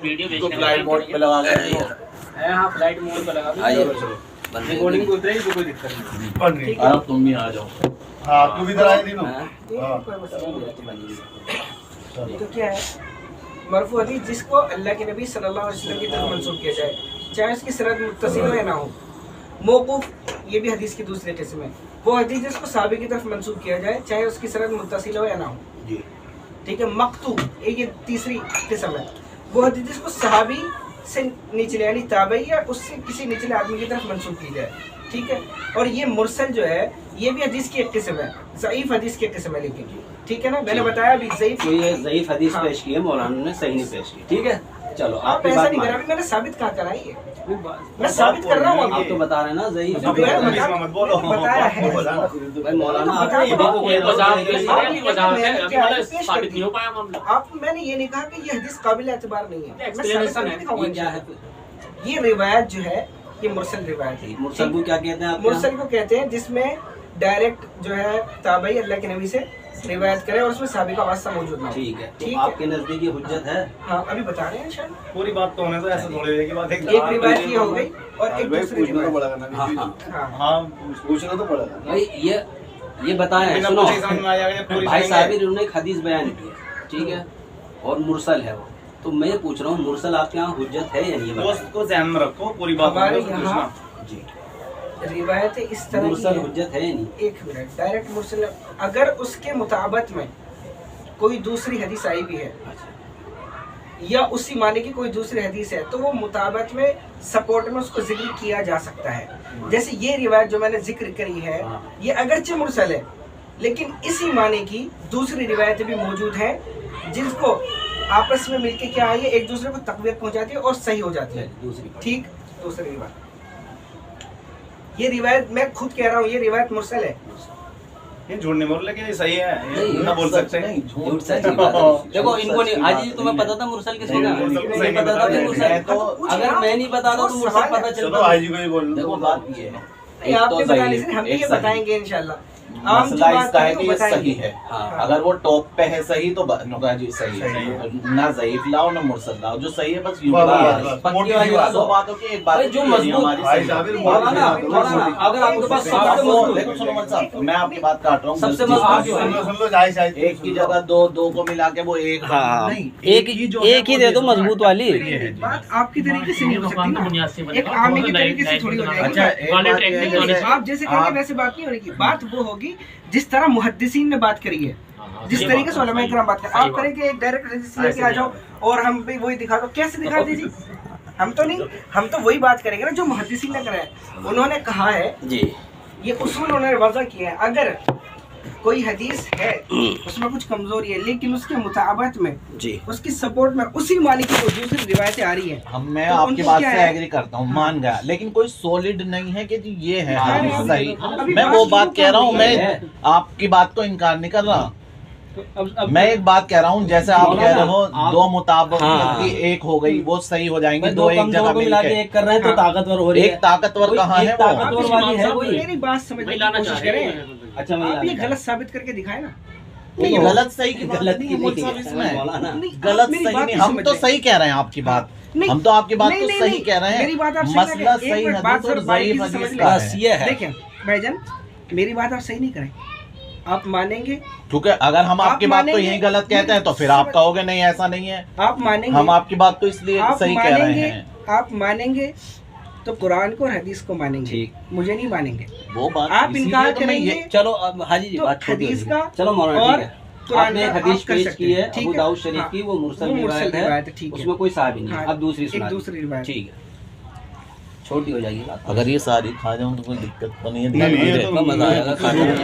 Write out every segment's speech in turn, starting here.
Video तो flight mode पे लगा लेंगे। हां फ्लाइट मोड पे लगा दो। रिकॉर्डिंग बोल रहे हैं, कोई दिक्कत नहीं बन रही है। अब तुम भी आ जाओ। हां तू भी इधर आए दिनो। हां कोई मसला नहीं। तो क्या है मरफू हदीस जिसको अल्लाह के नबी सल्लल्लाहु अलैहि वसल्लम की तरफ मंसूब किया जाए, चाहे उसकी सनद मुत्तसिल हो या ना हो। मौकूफ ये भी हदीस की दूसरी किस्म है। वो हदीस जिसको सहाबी की तरफ मंसूब किया जाए, चाहे उसकी सनद मुत्तसिल हो या ना हो जी। ठीक है। मकतू ये तीसरी किस्म है। वो हदीस जिसको सहाबी से निचले यानी ताबई या उससे किसी निचले आदमी की तरफ मंसूब की जाए, ठीक है। और ये मुरसल जो है ये भी हदीस की एक किस्म है, ज़ईफ हदीस की किस्म है। लेकिन ठीक है ना, मैंने बताया अभी ज़ईफ तो ये ज़ईफ हदीस पेश की है मौलाना ने, सही नहीं पेश की। ठीक है चलो आप ऐसा नहीं करा, अभी मैंने साबित कहाँ करा है, मैं साबित कर रहा हूँ। आप तो बता रहे हैं ना ज़ईफ मत बोलो, बताया है भाई मौलाना साबित नहीं हो पाया मामला। आप मैंने ये नहीं कहा कि ये हदीस काबिल एतबार नहीं है। एक्सप्लेनेशन है क्या है? ये रिवायत जो है ये मुरसल रिवायत है। मुरसल को क्या कहते हैं आप? मुरसल को कहते हैं जिसमें डायरेक्ट जो है ताबई अल्लाह के नबी से रिवायत करे और उसमें साबित का वास्ता मौजूद ना हो। ठीक है, ठीक तो है। आपके नजदीक ये हुज्जत है? हाँ अभी बता रहे हैं शायद पूरी बात तो होने तो ऐसा थोड़ी है कि बात एक रिवायत ये हो गई और एक दूसरी पूछना तो रिवायत। पड़ेगा ना। हाँ हां पूछना तो पड़ेगा। भाई ये बताएं, सुनो भाई साबिर उन्होंने एक हदीस बयान की है, ठीक है, और मुरसल है वो, तो मैं ये पूछ रहा हूँ मुरसल आपके यहाँ हुज्जत है या नहीं? दोस्त को ध्यान में रखो, पूरी बात हमारे यहाँ जी रिवायत इस तरह मुरसल की हुज्जत है या नहीं? एक मिनट, डायरेक्ट मुरसल अगर उसके मुताबत में कोई दूसरी हदीस आई भी है या उसी माने की कोई दूसरी हदीस है तो वो मुताबत में सपोर्ट में उसको जिक्र किया जा सकता है। जैसे ये रिवायत जो मैंने जिक्र करी है ये अगरचे मुरसल है लेकिन इसी माने की दूसरी रिवायतें भी मौजूद हैं जिसको आपस में मिलके क्या है एक दूसरे को तकवीत पहुंचाती है और सही हो जाती है। दूसरी ठीक, दूसरी रिवायत ये रिवायत मैं खुद कह रहा हूँ ये रिवायत मुरसल है। ये झूठ नहीं बोल लेकिन सही है, ना बोल सकते नहीं झूठ सच्ची बात है। देखो इनको नहीं आज तुम्हें पता था मुरसल किसको क्या नहीं पता था मुरसल, तो अगर मैं नहीं बताता तो मुरसल पता चलता। आज ही को ही बोल। देखो बात ये है आपने बता ली, हम ये बताएंगे इंशाल्लाह। मसला इसका है कि ये सही है। हाँ। अगर वो टॉप पे है सही तो जी सही है, ना ज़ईफ लाओ ना मुरसल लाओ, जो सही है बस यूं पक्की वाली बात दो बातों की एक बात जो मजबूत अगर आपके पास देखो सुनो मत साहब, मैं आपकी बात काट रहा हूँ। सबसे मजबूत एक की जगह दो को मिला के वो एक नहीं, एक ही दे दो मजबूत वाली। बात आपकी तरीके से नहीं हो सकती, एक आमी की तरीके से थोड़ी हो अच्छा, जाएगी। आप जैसे कहेंगे वैसे बात नहीं होने की, बात वो होगी जिस तरह मुहद्दिसीन ने बात करी है, जिस तरीके से उलमा इकराम बात करें। आप करेंगे एक डायरेक्ट हदीस लेके आ जाओ और हम भी वही दिखा दो, कैसे दिखा दीजिए? हम तो नहीं, हम तो वही बात करेंगे ना जो मुहद्दिसीन ने करा है। उन्होंने कहा है जी, ये उसूल उन्होंने वज़ा किया है, अगर कोई हदीस है उसमें कुछ कमजोरी है लेकिन उसके मुताबत में जी उसकी सपोर्ट में उसी मालिक की दूसरी रिवायतें आ रही है। मैं तो आपकी उनको बात क्या से है? एग्री करता हूँ, मान गया, लेकिन कोई सॉलिड नहीं है कि जी ये है हाँ, हदीस सही। अभी मैं वो बात कह रहा हूँ, शुरू मैं आपकी बात को इनकार नहीं कर रहा। मैं एक बात कह रहा हूँ, जैसे आप कह रहे हो दो मुताबिक की एक हो गई वो सही हो जाएंगी, दो एक जगह मिलके एक कर रहे हैं तो ताकतवर हो रही है। एक ताकतवर कहाँ है वो? ताकतवर वाली है कोई। मेरी बात समझने की कोशिश करें। अच्छा आप ये गलत साबित करके दिखाए ना। नहीं, गलत सही की बात गलत नहीं की है नहीं साहब है, इसमें मौलाना। नहीं, गलत आप मेरी सही बात नहीं, नहीं हम तो समझ सही कह रहे हैं आपकी बात, नहीं, हम तो आपकी बात नहीं, को नहीं, सही नहीं, कह रहे मेरी बात आप हैं। सही मसला लगे। सही एक मिनट, हदीस बात और सिर्फ बारीकी ज़ईफ से हदीस समझ का बस है। ये है। देखिए भाईजान मेरी बात आप सही नहीं करें, आप मानेंगे, क्योंकि अगर हम आप आपकी बात को मानेंगे- यही गलत कहते हैं तो फिर आप कहोगे नहीं ऐसा नहीं है। आप मानेंगे, हम आपकी बात को इसलिए आप सही कह रहे मानेंगे, हैं। आप मानेंगे तो कुरान को और हदीस को मानेंगे, ठीक। मुझे नहीं मानेंगे। वो बात आप इसीलिए इनकार तो मैं करेंगे ये चलो अब हाजी जी तो बात छोड़ हदीस दीजिए। का चलो मौलाना और ठीक है, कुरान आपने एक का हदीस आप कर पेश सकते की हैं, है ठीक अबू है? दाऊद शरीफ हाँ, की, वो मुरसल वो मुरसल रिवायत रिवायत है, है, ठीक है। उसमें कोई साहब नहीं है। हाँ, अब दूसरी एक सुना दूसरी रिवायत। ठीक है, छोटी हो जाएगी बात। अगर ये सारी खा जाऊं तो कोई दिक्कत तो नहीं है। नहीं, ये तो मजा आएगा खाने में।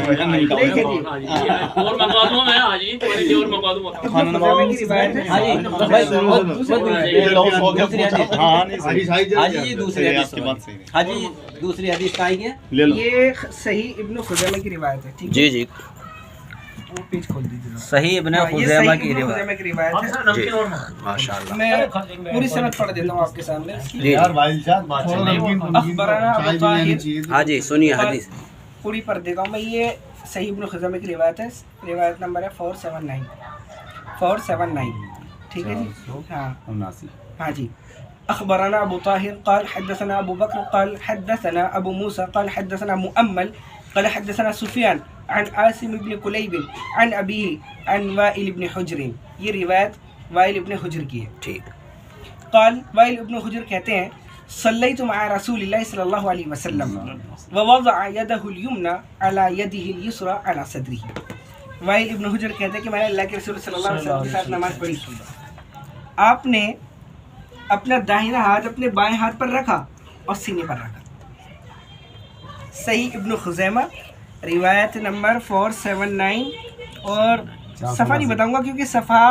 देखिए जी, और मंगवा दूं मैं आज ही तुम्हारे लिए और मंगवा दूं। इब्न खुज़ैमा की रिवायत है। हाँ जी, भाई, दूसरी हदीस। हाजी जी दूसरी हदीस हाजी जी दूसरी हदीस कहाँ की है? ये सही इब्न खुज़ैमा की रिवायत है, ठीक है? जी जी, वो पेज खोल दीजिए। सही इब्न हाँ, ये खुज़ैमा सही की इब्न रिवायत। खुज़ैमा की रिवायत है। माशाल्लाह। मैं पूरी सनद पढ़ देता हूँ आपके सामने। जी अखबरना अबू ताहिर, हाँ जी सुनिए हदीस। पूरी पढ़ देता हूँ मैं। ये सही इब्न खुज़ैमा की रिवायत है, रिवायत नंबर है 479। ठीक है जी। हाँ जी। अखबरना अबू ताहिर क़ाल हद्दसना अबू बकर क़ाल हद्दसना अबू मूसा क़ाल हद्दसना मुअम्मल क़ाल हद्दसना सुफियान अन आसिम इब्न कुलैब अन अबीही अन वाइल इब्न हुज्र। ये रिवायत वाइल इब्न हुज्र की है। ठीक। क़ाल वाइल इब्न हुज्र कहते हैं सल्लैतु मअ रसूलिल्लाहि सल्लल्लाहु अलैहि वसल्लम व वज़अ यदहु अल-युमना अला यदिही अल-युसरा अला सदरिही। वाइल इब्न हुज्र कहते हैं कि मैंने अल्लाह के रसूल सल्लल्लाहु अलैहि वसल्लम के साथ नमाज पढ़ी, आपने अपना दाहिना हाथ अपने बाएं हाथ पर रखा और सीने पर रखा। सही इब्न खुज़ैमा रिवायत नंबर 479। और सफ़ा नहीं बताऊंगा क्योंकि सफ़ा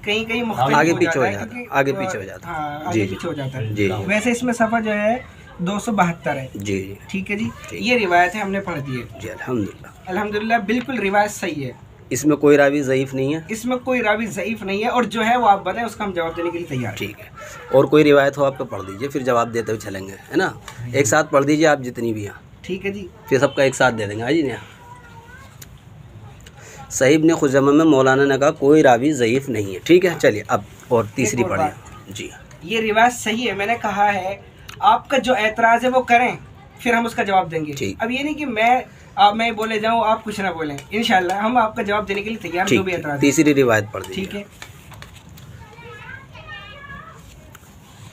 कहीं कहीं मुख्तलिफ आगे पीछे हो जाता है, आगे पीछे हो जाता है। हाँ आगे पीछे हो जाता है जी। वैसे इसमें सफ़ा जो है 272 है। जी ठीक है जी। ये रिवायत है, हमने पढ़ दी है जी। अल्हम्दुलिल्लाह अल्हम्दुलिल्लाह, बिल्कुल रिवायत सही है। इसमें कोई रावी ज़ईफ़ नहीं है? इसमें कोई रावी ज़ईफ़ नहीं है, और जो है वो आप बताएं, उसका हम जवाब देने के लिए तैयार हैं। ठीक है। और कोई रिवायत हो आप तो पढ़ दीजिए, फिर जवाब देते हुए चलेंगे, है ना? एक साथ पढ़ दीजिए आप जितनी भी हैं। ठीक है जी। फिर सबका एक साथ दे देंगे। जी नहीं, सही इब्न खुज़ैमा में मौलाना ने कहा कोई रावी ज़ईफ़ नहीं है। ठीक है, चलिए अब और तीसरी पढ़िए जी। ये रिवायत सही है, मैंने कहा है आपका जो एतराज़ है वो करें, फिर हम उसका जवाब देंगे। ठीक। अब ये नहीं कि मैं बोले जाऊँ आप कुछ ना बोलें, इंशाल्लाह हम आपका जवाब देने के लिए तैयार हैं, जो भी एतराज़ है। तीसरी रिवायत पढ़ दीजिए। ठीक है,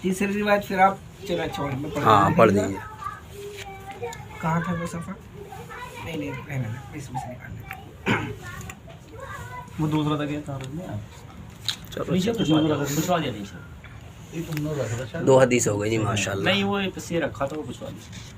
तीसरी रिवायत फिर आप चलो छोड़, हाँ पढ़ दीजिए। कहाँ था वो सफ़ा? नहीं इसमें से निकाल लें। वो दूसरा था क्या? चलो पूछवा दिया नीचे। 2 हदीस हो गई जी माशाल्लाह। नहीं वो से रखा था, वो पूछवा दिया।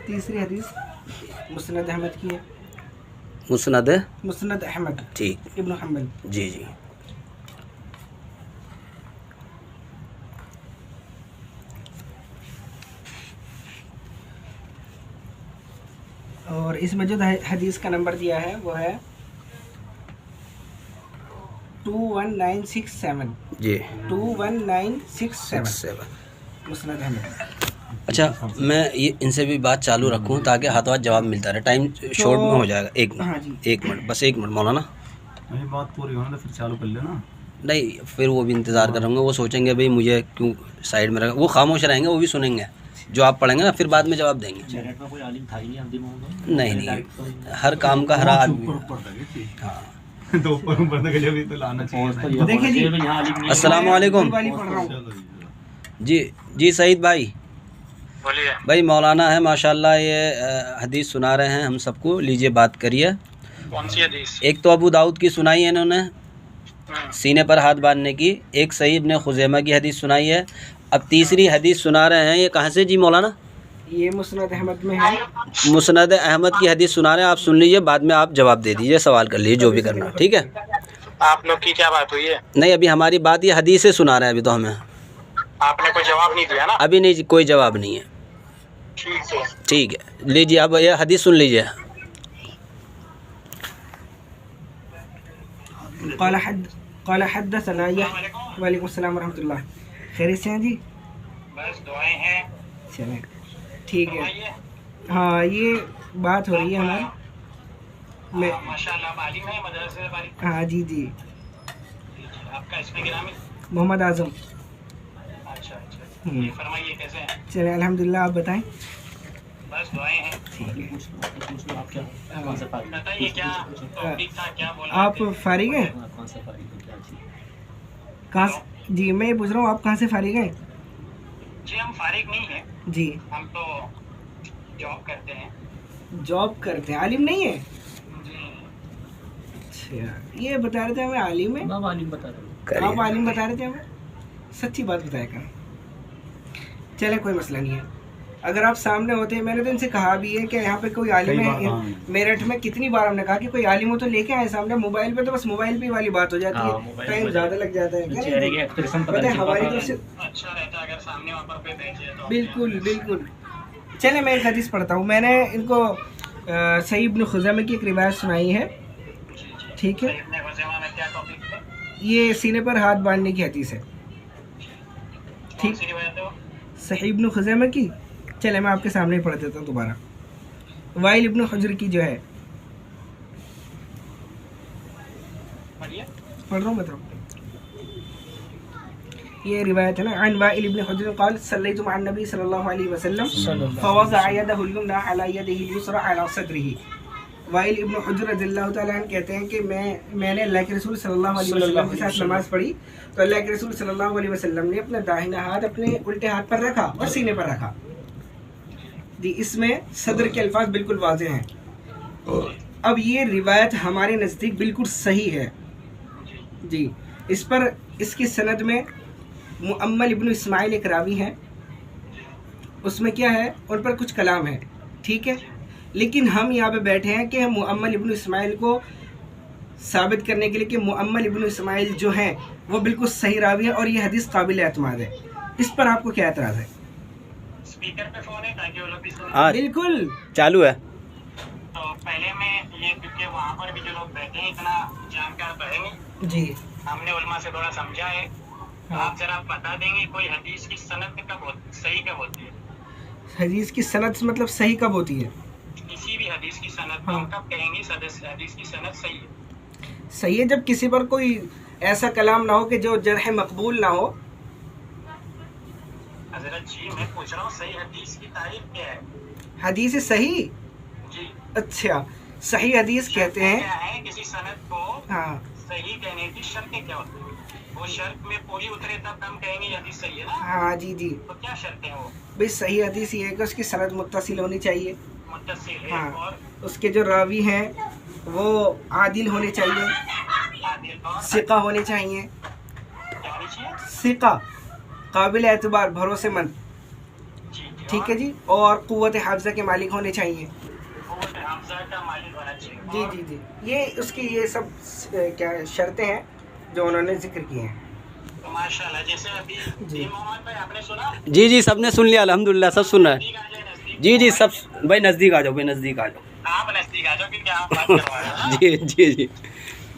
तीसरी हदीस मुस्नद अहमद की है। मुस्नद अहमद ठीक इब्न हम्बल। जी जी। और इसमें जो हदीस का नंबर दिया है वो है 21967 जी। 21967 मुस्नद अहमद। अच्छा, मैं ये इनसे भी बात चालू रखूं ताकि हाथों हाथ जवाब मिलता रहे। टाइम शॉर्ट में हो जाएगा। एक हाँ मिनट, जी। 1 मिनट, बस 1 मिनट मौलाना। ये बात पूरी होने तो फिर चालू कर लेना। नहीं, फिर वो भी इंतज़ार करेंगे, वो सोचेंगे भाई मुझे क्यों साइड में रखा। वो खामोश रहेंगे, वो भी सुनेंगे जो आप पढ़ेंगे ना, फिर बाद में जवाब देंगे। जनरेट में कोई आलिम था ही नहीं अंतिम में। नहीं, हर काम का हर आदमी। हाँ, तो ऊपर तक जब तो लाना चाहिए। देखिए जी, अस्सलाम वालेकुम। वाली पढ़ रहा हूँ। जी सईद भाई बोलिए भाई, मौलाना है माशाल्लाह, ये हदीस सुना रहे हैं हम सबको। लीजिए बात करिए। कौन सी हदीस? एक तो अबू दाऊद की सुनाई है इन्होंने, सीने पर हाथ बांधने की। एक सही इब्न खुज़ैमा की हदीस सुनाई है। अब तीसरी हदीस सुना रहे हैं। ये कहाँ से जी मौलाना? ये मुस्नद अहमद में है। मुस्नद अहमद की हदीस सुना रहे हैं। आप सुन लीजिए, बाद में आप जवाब दे दीजिए, सवाल कर लीजिए जो भी करना, ठीक है? आप लोग की क्या बात हुई है? नहीं, अभी हमारी बात ये हदीस से सुना रहे हैं, अभी तो हमें आपने कोई जवाब नहीं दिया ना? अभी नहीं जी, कोई जवाब नहीं है। ठीक है, ठीक है, लीजिए अब ये हदीस सुन लीजिए। क़ाल हद्दसना वालेकुम सलाम व रहमतुल्लाह। खैरियत से हैं जी? बस दुआएं हैं। चलें, ठीक है। हाँ, ये बात हो रही है हमारी। मैं माशाल्लाह आप आलिम हैं, मदरसे वाली। हाँ जी जी। आपका इसमें क्या नाम है? मोहम्मद आज़म। अच्छा, ये फरमाइए कैसे हैं? चलें, अल्हम्दुलिल्लाह। आप बताएं। बस दुआएं हैं। पूछ लो आप क्या कौन सा फारिग? बताइए क्या टॉपिक था, क्या बोला आप फारिग हैं? हाँ, कौन सा फारिग हो, क्या चीज़? कहाँ से? जी मैं ये पूछ रहा हूँ आप कहाँ से फारिग हैं? जी हम फारिग नहीं हैं, जी हम तो जॉब करते हैं। जॉब करते हैं, आलिम नहीं है? जी अच्छा ये बता रहे थे हमें आलिम है, मैं आलिम बता रहा हूँ। आप आलिम बता रहे थे हमें, सच्ची बात बताया करें। चले कोई मसला नहीं है, अगर आप सामने होते हैं, मैंने तो इनसे कहा भी है कि यहाँ पे कोई आलिम है मेरठ में, कितनी बार हमने कहा कि कोई आलिम हो तो लेके आए सामने। मोबाइल पे तो बस मोबाइल पे वाली बात हो जाती हाँ, है, मोबाइल टाइम पे ज़्यादा लग जाता है। चेहरे के एक्सप्रेशन पता पता है चल हमारी पाता तरफ से अच्छा रहता है अगर सामने वहाँ पर कोई बैठे तो। बिल्कुल बिल्कुल। चले मैं एक हदीस पढ़ता हूँ, मैंने इनको सही इब्न खुज़ैमा की एक रिवायत सुनाई है, ठीक है? इब्न खुज़ैमा में क्या टॉपिक है? ये सीने पर हाथ बांधने की हदीस है, कौन सी रिवायत है वो? सही इब्न खुज़ैमा की। चले मैं आपके सामने ही पढ़ देता हूँ दोबारा। वाइल इब्न हुज्र की जो है, पढ़िए। पढ़ रहा हूँ मतलब, ये रिवायत है ना। अन वाइल इब्न हुज्र क़ाल सल्लैतु मअन नबी सल्लल्लाहु अलैहि वसल्लम फवज़अ यदहु अल-युमना अला यदिही अल-युसरा अला सदरिही। वाइल इब्न हुज्र रज़ियल्लाहु तआला अन्हु कहते हैं कि मैंने अल्लाह के रसूल सल्लल्लाहु अलैहि वसल्लम के साथ नमाज पढ़ी, तो अल्लाह के रसूल सल्लल्लाहु अलैहि वसल्लम ने अपना दाहिना हाथ अपने उल्टे हाथ पर रखा और सीने पर रखा। जी इसमें सदर के अल्फाज बिल्कुल वाज़े हैं। अब ये रिवायत हमारे नज़दीक बिल्कुल सही है जी। इस पर इसकी सनद में मुअम्मल इब्न इस्माइल एक रावी हैं, उसमें क्या है, उन पर कुछ कलाम है, ठीक है? लेकिन हम यहाँ पे बैठे हैं कि हम मुअम्मल इब्न इस्माइल को साबित करने के लिए कि मुअम्मल इब्न इस्माइल जो हैं वो बिल्कुल सही रावी है और ये हदीस काबिल एतमाद है। इस पर आपको क्या एतराज़ है? स्पीकर पे फोन है ताकि वो लोग भी सुने। बिल्कुल चालू है। तो पहले में ये, क्योंकि वहाँ पर भी जो लोग बैठे हैं इतना जानकार तो है नहीं, जी हमने उलमा से थोड़ा समझा है, तो आप जरा बता देंगे कोई हदीस की सनद सही कब होती है? हदीस की सनद मतलब सही कब होती है? किसी भी हदीस की सनद हाँ। हम कब कहेंगे हदीस की सनद सही है? सही है जब किसी पर कोई ऐसा कलाम ना हो कि जो जरह मकबूल ना हो। हजरत जी मैं पूछ रहा हूँ सही हदीस की तारीफ क्या है? हदीस सही, जी अच्छा सही हदीस कहते हैं। क्या है किसी सनद को हाँ सही कहने की शर्तें क्या होती है? वो शर्त में पूरी उतरे तब हम कहेंगे ये हदीस सही है ना? हाँ जी जी, तो क्या शर्तें हैं वो? भाई सही हदीस ये है कि उसकी सनद मुत्तसिल होनी चाहिए, मुत्तसिल है हाँ। और उसके जो रावी हैं वो आदिल होने चाहिए, आदिल और सिका होने चाहिए, क्या होनी चाहिए? सिका काबिल एतबार भरोसेमंद, जी जी, ठीक है जी, और कुव्वत हाफ़ज़ा के मालिक होने चाहिए। और हमजा का मालिक होना चाहिए। जी और जी जी, ये उसकी ये सब क्या शर्तें हैं जो उन्होंने जिक्र की हैं। तो माशाल्लाह जैसे अभी जी मोहम्मद भाई आपने सुना? जी जी सबने सुन लिया, अल्हम्दुलिल्लाह सब सुन रहा है। नजदीक आ जाए, नजदीक। जी जी सब भाई नज़दीक आ जाओ, भाई नज़दीक आ जाओ। आप नजदीक आ जाओ क्योंकि आप बात करवा रहे हैं। जी जी जी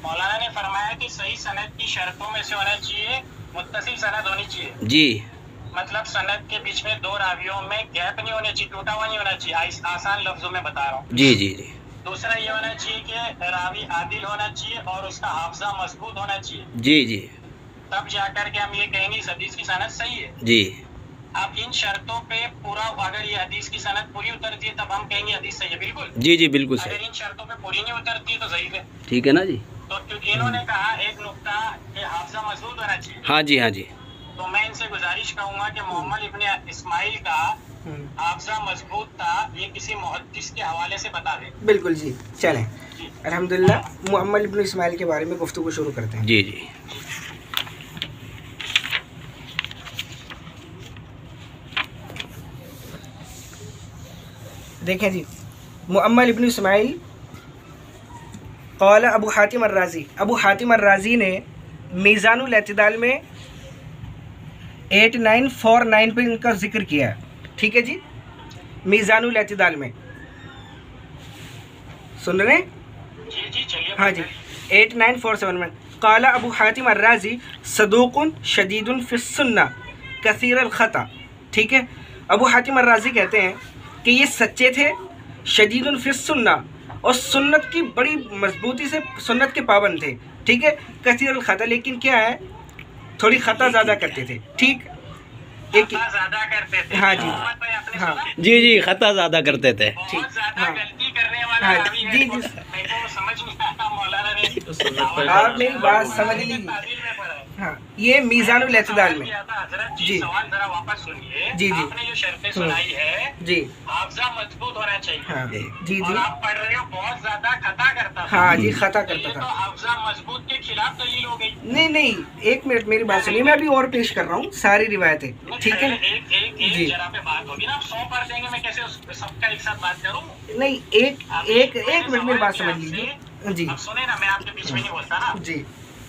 मौलाना ने फरमाया कि सही सनद की शर्तों में से होना चाहिए मुत्तसिल सनद होनी चाहिए, जी मतलब सनद के बीच में दो रावियों में गैप नहीं होना चाहिए, टूटा हुआ नहीं होना चाहिए। आसान लफ्जों में बता रहा हूँ। जी जी जी दूसरा ये होना चाहिए कि रावी आदिल होना चाहिए और उसका हाफजा मजबूत होना चाहिए, जी जी तब जाकर के हम ये कहेंगे इस हदीस की सनद सही है। जी अब इन शर्तों पे पूरा अगर ये हदीस की सनद पूरी उतरती है तब हम कहेंगे हदीस सही है। बिल्कुल जी जी बिल्कुल अगर सही, इन शर्तों पे पूरी नहीं उतरती है तो ज़ईफ है। ठीक है ना जी। तो क्योंकि इन्होंने कहा एक नुक्ता कि हाफजा मजबूत होना चाहिए, हाँ जी हाँ जी तो मैं इनसे गुजारिश करूंगा कि मोहम्मद इब्न इस्माइल का हाफजा मजबूत था ये किसी मुहद्दिस के हवाले से बता दे। बिल्कुल जी, चलें अल्हम्दुलिल्लाह मुअम्मल इब्न इस्माइल के बारे में गुफ्तगू शुरू करते हैं। जी जी देखें जी, मुअम्मल इब्न इस्माइल क़ाल अबू हातिम अर्राज़ी, अबू हातिम अर्राज़ी ने मीज़ानुल एतदाल में 8949 पे इनका जिक्र किया है, ठीक है जी। मीज़ानुल एतदाल में सुन रहे हैं? जी जी चलिए। हाँ जी 8947 में क़ाल अबू हातिम अर्राज़ी सदूक़ुन शदीदुन फ़िस्सुन्ना कसीरुल ख़ता, ठीक है। अबू हातिम अर्राज़ी कहते हैं कि ये सच्चे थे, शदीदुन फ़िस्सुन्ना, और सुन्नत की बड़ी मजबूती से सुन्नत के पाबंद थे, ठीक है। कसीरुल ख़ता, लेकिन क्या है थोड़ी ख़ता ज़्यादा करते थे, ठीक। एक खता ज्यादा करते थे। हाँ जी। मोहम्मद भाई आपने हाँ। सुना? जी जी, खता ज्यादा करते थे। बहुत ज्यादा हाँ। गलती करने वाला हाँ, रावी है। जी, तो जी। मेरे को समझ नहीं आया मौलाना ने तो सुन्नत पर आप मेरी बात समझ लीजिए। तावील में पढ़ा है। हाँ, ये मीज़ानुल एतदाल में। किया था हजरत जी, जी। सवाल जरा वापस सुनिए। जी, जी। आपने जो शर्तें सुनाई है, जी हाफजा मजबूत होना चाहिए। हाँ जी और जी आप पढ़ रहे हो बहुत ज्यादा खता करता था। हाँ जी, खता तो ये करता तो था। हाफजा मजबूत के खिलाफ दलील हो गई। नहीं नहीं, एक मिनट मेरी बात सुनिए, मैं अभी और पेश कर रहा हूँ सारी रिवायतें, ठीक है। एक एक एक जी। जरा पे बात होगी ना, आप 100 पढ़ देंगे, मैं कैसे सबका एक साथ बात करूँ? नहीं, एक मिनट मेरी बात समझ लीजिए। जी अब सुने ना, मैं आपके बीच में नहीं बोलता ना। जी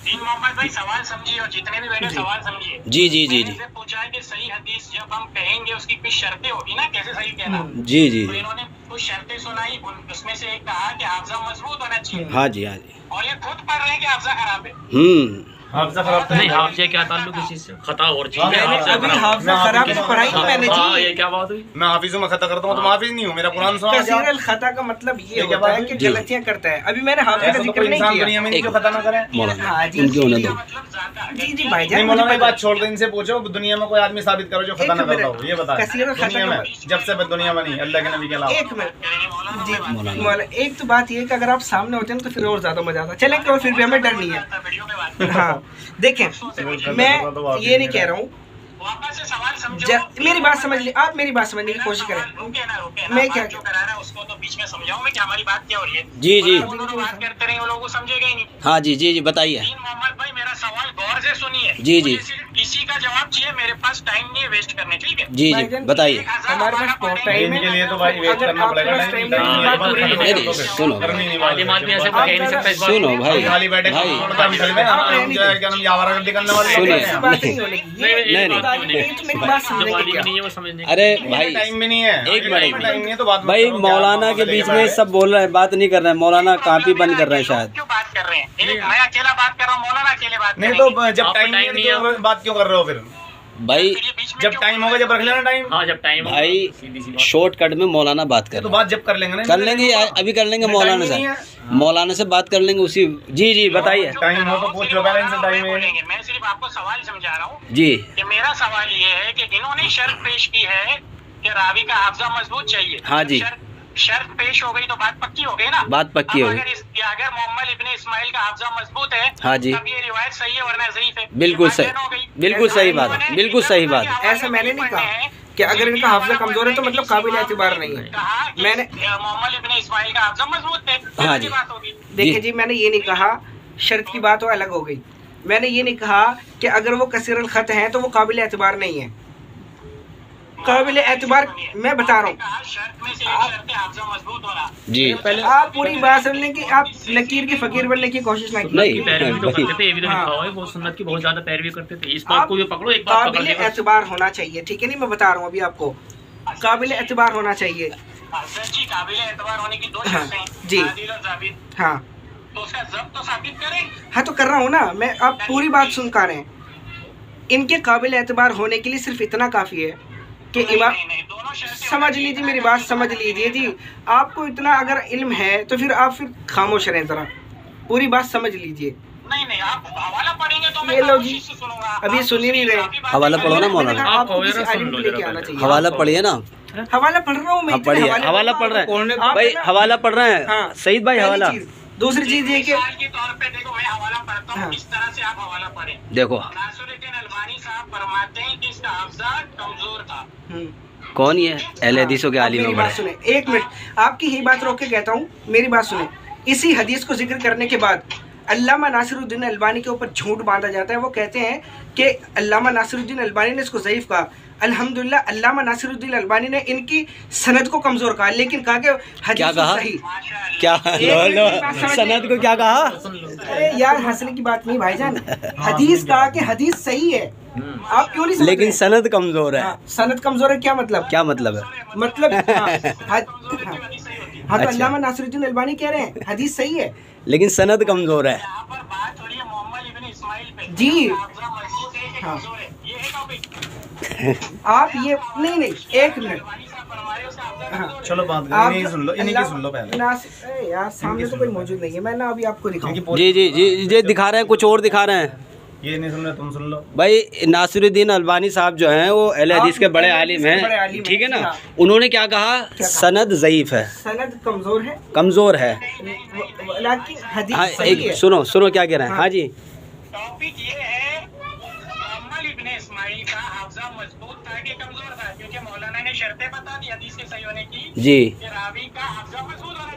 दीन मोहम्मद भाई सवाल समझिए, और जितने भी बैठे जी। सवाल समझिए। जी जी जी मैंने जी इनसे पूछा है कि सही हदीस जब हम कहेंगे उसकी कुछ शर्तें होगी ना, कैसे सही कहना। जी जी तो इन्होंने कुछ शर्तें सुनाई, उसमें से एक कहा कि हाफजा मजबूत होना चाहिए, हाँ जी हाँ जी। और ये खुद पढ़ रहे हैं कि हाफजा खराब है। हाफजा खराब तो नहीं, नहीं। हाफजे क्या ताल्लुक इस चीज से? खता और चीज है, मैंने हाफजा अभी खराब। हाफजा खराब तो पढ़ाई नहीं मैंने हाँ, जी। ये क्या बात हुई? मैं हाफिजों में खता करता हूँ, तो मैं हाफिज नहीं हूँ। मेरा कुरान सुना क्या? कसीरल खता का मतलब ये ये क्या होता है बात कि हुई? गलतियां करता है। अभी मैंने हाफिज का ऐसा तो जिक्र कोई नहीं इंसान किया। दुनिया में नहीं जो खता ना करे। मौलाना हाँ जी, उनके होने दो। मतलब ज्यादा जी जी नहीं भाईजान, मौलाना, मुझे ये पता बात छोड़ दो, इनसे पूछो दुनिया में कोई आदमी साबित करो जो खता एक ना करता मिनट। हो। ये बताए कसीरल खता दुनिया का में, जब से दुनिया बनी अल्लाह के नबी के अलावा। एक मिनट जी मौलाना। मौलाना, एक तो बात ये है कि अगर आप सामने होते हैं तो फिर और ज्यादा मजा आता। चलें कि और फिर भी हमें डर नहीं है। वीडियो में बात हाँ देखें, मैं ये नहीं कह रहा हूँ, वापस से सवाल समझो। मेरी बात समझ ली आप, मेरी बात समझने की कोशिश करें। रुके ना मैं क्या- बात जो करा रहा है उसको तो बीच में समझाऊं मैं कि हमारी बात क्या हो रही है। जी जी वो दोनों बात करते रहे, वो लोग को समझेगा ही नहीं। हाँ जी जी जी बताइए। दीन मोहम्मद भाई, मेरा सवाल गौर से सुनिए। जी, जी। मुझे सिर्फ इसी का जवाब चाहिए, मेरे पास टाइम नहीं है वेस्ट करने, ठीक है? जी जी भाईजान, बताइए। हमारे पास बहुत टाइम इनके है। लिए तो भाई वेट अगर करना आपके पड़ेगा। पास टाइम टाइम नहीं है, नहीं है, बात पूरी नहीं करनी नहीं, है। सुनो। करनी नहीं आदिम आदमी ऐसे बात। कह नहीं सकता इस बात सुनो को। भाई खाली बैठे भाई छोड़ता भी चले, हम जो है क्या नाम ये आवारागर्दी करने वाले सुनिए। लोग ऐसी हैं। बात नहीं होने की। नहीं, ये नहीं, बात नहीं, नहीं, तो मेरी बात समझने जवानी की में क्या। नहीं है वो समझने की। अरे भाई भाई टाइम भी नहीं है। एक मिनट, टाइम नहीं है तो बात मत भाई करो, क्या मौलाना के मामला बीच लेकर में आए? सब बोल रहे हैं, बात नहीं कर रहे हैं। मौलाना कॉपी बंद कर रहे हैं शायद। क्यों बात कर रहे हैं? एक मैं अकेला बात कर रहा हूँ, मौलाना अकेले बात नहीं करेंगे। तो जब आपको टाइम टाइम नहीं नहीं है तो बात क्यों कर रहे हो फिर? भाई फिर ये बीच में जब क्यों टाइम बोल होगा रहे जब रख लेना टाइम। हाँ, जब टाइम होगा, भाई सीधी सी बात। शॉर्टकट में मौलाना बात कर तो रहे बात जब कर लेंगे ना। हैं। कर लेंगे अभी कर लेंगे मौलाना से। मौलाना से बात कर लेंगे उसी। जी जी बताइए। टाइम हो तो पूछ लो पहले इनसे टाइम है। बोलेंगे। मैं सिर्फ आपको सवाल समझा रहा हूँ जी कि मेरा सवाल ये है कि इन्होंने शर्त पेश की है कि रावी का हाफजा मजबूत चाहिए। हाँ जी। शर्त पेश हो गई तो बात पक्की हो गई ना। बात पक्की अब हो गई। अगर मोहम्मद इब्ने इस्माइल का हाफजा मजबूत है, हाँ जी। तब ये रिवायत सही है, वरना ज़ईफ है। बिल्कुल ये बात सही, तय हो गई। बिल्कुल सही बात है, बिल्कुल सही बात है। ऐसा मैंने नहीं कहा कि अगर इनका हाफजा कमजोर है तो मतलब काबिल एतबार नहीं है। कहा कि मैंने- मोहम्मद इब्ने इस्माइल का हाफजा मजबूत है, हाँ ये जी। बात होगी। देखिए जी, मैंने ये नहीं कहा शर्त की बात हो अलग हो गई। मैंने ये नहीं कहा कि अगर वो कसीरुल खत हैं तो वो काबिल एतबार नहीं है। काबिल एतबार मैं बता रहा हूँ। कहा शर्त में से एक शर्त है हाफजा मजबूत होना। जी आप पूरी बात समझ लें कि आप लकीर के फकीर बनने की कोशिश ना नहीं। कीजिए। की पैरवी तो भाई। करते थे, ये भी तो हाँ। लिखा हुआ है, वो सुन्नत की बहुत ज्यादा पैरवी करते थे। इस बात को भी पकड़ो, एक बात पकड़ काबिल लेगा। एतबार होना चाहिए, ठीक है। नहीं मैं बता रहा हूँ अभी आपको, काबिल एतबार होना चाहिए। सर जी, काबिल एतबार होने की दो हाँ, शर्तें हैं, जी। आदिल और जाबित। हाँ तो उसका जब्त तो साबित करें। हाँ, तो कर रहा हूँ ना मैं। आप पूरी बात सुन पा रहे हैं। इनके काबिल एतबार होने के लिए सिर्फ इतना काफ़ी है कि इमाम, नहीं, दोनों शर्तें समझ लीजिए मेरी बात, समझ लीजिए जी। आपको इतना अगर इल्म है तो फिर आप फिर खामोश रहें ज़रा, पूरी बात समझ लीजिए। नहीं, आप हवाला पढ़ेंगे तो मैं ये लो खामोशी जी, से सुनूंगा। अभी आप सुन ही नहीं रहे। काफी बातें हवाला कर पढ़ो ना रहे हैं। मौलाना। मैंने कहा, आप आपको किसी वगैरह आलिम सुन को लो लेके जरा आना पहले। चाहिए। हवाला पढ़िए ना। हवाला पढ़ रहा हूँ मैं। आप इतने पढ़िए, हवाले हवाला तो पढ़ रहे हैं आप भाई, ना- हवाला पढ़ रहे हैं। हाँ, सईद भाई पहली हवाला चीज़। दूसरी चीज़ ये कि मिसाल के तौर पे देखो, मैं हवाला पढ़ता हूँ, हाँ। इस तरह से आप हवाला पढ़ें। देखो नासिरुद्दीन अलबानी साहब फरमाते हैं कि इसका हाफजा कमजोर था। कौन ये अहले हदीसों के आलिम मेरी में बात बड़े। सुने, एक मिनट आपकी ही बात रोक के कहता हूँ, मेरी बात सुने। इसी हदीस को जिक्र करने के बाद अल्लामा नासिरुद्दीन अलबानी के ऊपर झूठ बांधा जाता है। वो कहते हैं कि अल्लामा नासिरुद्दीन अलबानी ने इसको ज़ईफ कहा। अल्हम्दुलिल्लाह अल्लामा नासिरुद्दीन अलबानी ने इनकी सनद को कमज़ोर कहा, लेकिन कहा कि क्या हदीस कहा? सही। माशाअल्लाह। क्या एक मिनट की बात समझ सनद को क्या कहा? अरे यार, हंसने की बात नहीं भाईजान। हदीस कहा कि हदीस सही है। आप क्यों नहीं समझ लेकिन रहे? सनद कमजोर है। हाँ, सनद कमज़ोर है क्या मतलब? क्या मतलब है? मतलब कमजोर हाँ, होती है, हदीस सही होती है। हाँ, तो अच्छा। अल्लामा नासिरुद्दीन अलबानी कह रहे हैं हदीस सही है। लेकिन सनद कमजोर है। यहाँ पर बात हो रही है मोहम्मद इब्ने इस्माइल पे। जी। हाफजा मजबूत है कि हाँ। कमजोर है, ये है टॉपिक। आप ये नहीं, एक मिनट। अलबानी साहब फरमा रहे हैं उसका हाफजा हाँ। कमजोर है। चलो बात आप इन्हीं की सुन लो, इन्हीं की सुन लो पहले। यार सामने तो कोई मौजूद नहीं है, मैं ना अभी आपको दिखाऊं। इनकी जी जी जी जी दिखा रहे हैं, कुछ और दिखा रहे हैं। ये नहीं सुन रहे तुम सुन लो। भाई नासिरुद्दीन अलबानी साहब जो हैं वो अहले हदीस के बड़े आलिम हैं, ठीक है ना। उन्होंने क्या कहा, सनद ज़ईफ है, सनद कमजोर है, कमजोर है। लेकिन हदीस हाँ, सही है। एक सुनो क्या कह रहे हैं। हाँ जी, टॉपिक ये है मोहम्मद इब्ने इस्माइल का हाफजा मजबूत था कि कमजोर था, क्योंकि मौलाना ने शर्तें बता दी हदीस के सही होने की जी, कि रावी का हाफजा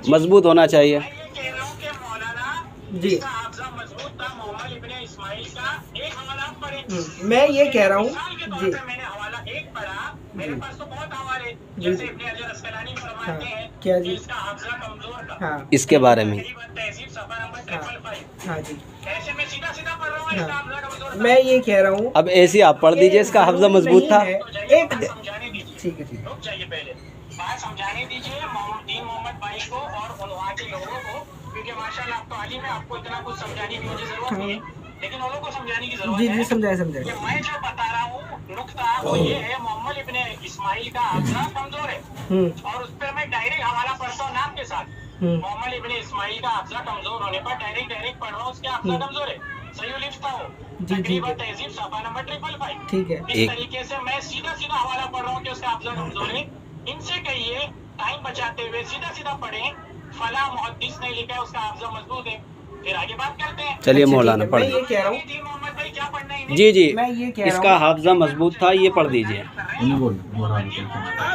मजबूत होना चाहिए। मैं ये कह रहा हूँ कि मौलाना जी जिसका हाफजा मजबूत था मोहम्मद इब्ने इस्माइल का एक हवाला आप पढ़े। मैं ये कह रहा हूँ मिसाल के तौर जी, पे मैंने हवाला एक पढ़ा, मेरे पास तो बहुत हवाले, जैसे इब्ने हजर अस्कलानी फरमाते हैं क्या कि जी? इसका हाफजा कमजोर था। हाँ इसके बारे में तहजीब सफा नंबर 555। हाँ जी, ऐसे में सीधा सीधा पढ़ रहा हूँ इसका हाफजा कमजोर था। मैं ये कह रहा हूँ अब ऐसे आप पढ़ दीजिए इसका हाफजा मजबूत था। एक समझाने दीजिए, ठीक है, ठीक है। रुक जाइए, पहले बात समझाने दीजिए मोहम्मद भाई को और वहाँ के लोगों को, क्योंकि माशाल्लाह आप तो आलिम है, आपको इतना कुछ समझाने की मुझे जरूरत नहीं है, लेकिन उन लोगों को समझाने की जरूरत जी है। जी, समझाए कि मैं जो बता रहा हूँ नुक्ता वो ये है, मोहम्मद इब्ने इस्माइल का हाफजा कमजोर है, और उस पर मैं डायरेक्ट हवाला पढ़ता हूँ नाम के साथ। मोहम्मद इब्ने इस्माइल का हाफजा कमजोर होने पर डायरेक्ट पढ़ रहा हूँ, उसके हाफजा कमजोर है, सही लिखता हूँ तकरीबन तहजीब सफा नंबर 555। ठीक है। इस तरीके से मैं सीधा सीधा हवाला पढ़ रहा हूँ कि उसका हाफजा कमजोर है। इनसे कहिए टाइम बचाते हुए सीधा सीधा पढ़े, फला मुहद्दिस ने लिखा है उसका हाफजा मजबूत है, फिर आगे बात करते हैं। चलिए अच्छा, मौलाना ठीक है, पढ़ मैं ये कह रहा हूँ जी मोहम्मद भाई क्या पढ़ना है इन्हें? जी जी, मैं ये कह रहा इसका हूँ हाफजा मजबूत था, ये पढ़ दीजिए। आप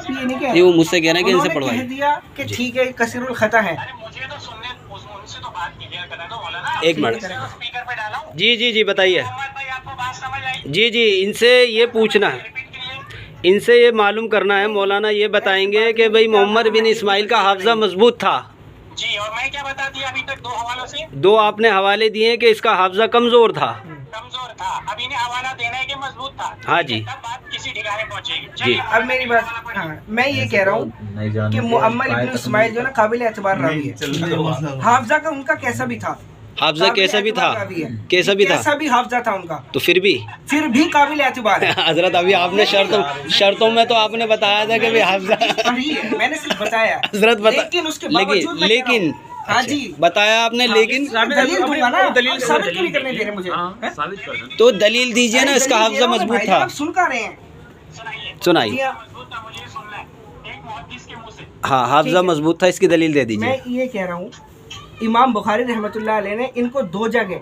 ये नहीं कह ये वो मुझसे कह रहे हैं कि इनसे उन्होंने पढ़वाइए। कह दिया कि ठीक है कसीरुल खता है। अरे मुझे तो सुनने उनसे तो बात क्लियर करना दो मौलाना। एक मिनट। स्पीकर पे डाला हूँ। जी बताइए। मोहम्मद भाई आपको बात समझ आई? जी इनसे ये पूछना है, रिपीट करिए। इनसे ये मालूम करना है, मौलाना ये बताएंगे कि भाई मोहम्मद बिन इस्माइल का हाफजा मजबूत था। जी, और मैं क्या बता दिया अभी तक दो हवालों से? दो आपने हवाले दिए कि इसका हाफजा कमजोर था। कमजोर था, अब इन्हें हवाला देना है कि मजबूत था? हाँ जी। तब बात किसी ठिकाने पहुंचेगी। जी। चलिए, अब मेरी बात, हाँ मैं ये कह रहा हूँ कि मोहम्मद इब्न इस्माइल जो ना काबिल एतबार रावी है। हाफजा का उनका कैसा भी था, हाफजा कैसा भी था, कैसा भी हाफजा था उनका, तो फिर भी काबिल एतबार है। हजरत अभी आपने शर्तों में तो आपने बताया था कि भाई हाफजा, मैंने सिर्फ बताया हजरत बता, लेकिन उसके बावजूद मैं लेकिन हाँ जी बताया आपने, लेकिन दलील दूंगा ना, साबित क्यों नहीं करने दे रहे मुझे? हैं? साबित कर दो। तो दलील दीजिए ना, इसका हाफजा मजबूत था। आप सुन कर रहे हैं? सुनाइए। सुनाइए। जी हाँ। मजबूत था, मुझे सुनना है एक मुहद्दिस के मुंह से। हाँ, हाफजा मजबूत था, इसकी दलील दे दीजिए। मैं ये कह रहा हूँ इमाम बुखारी रहमतुल्लाह अलैह ने इनको दो जगह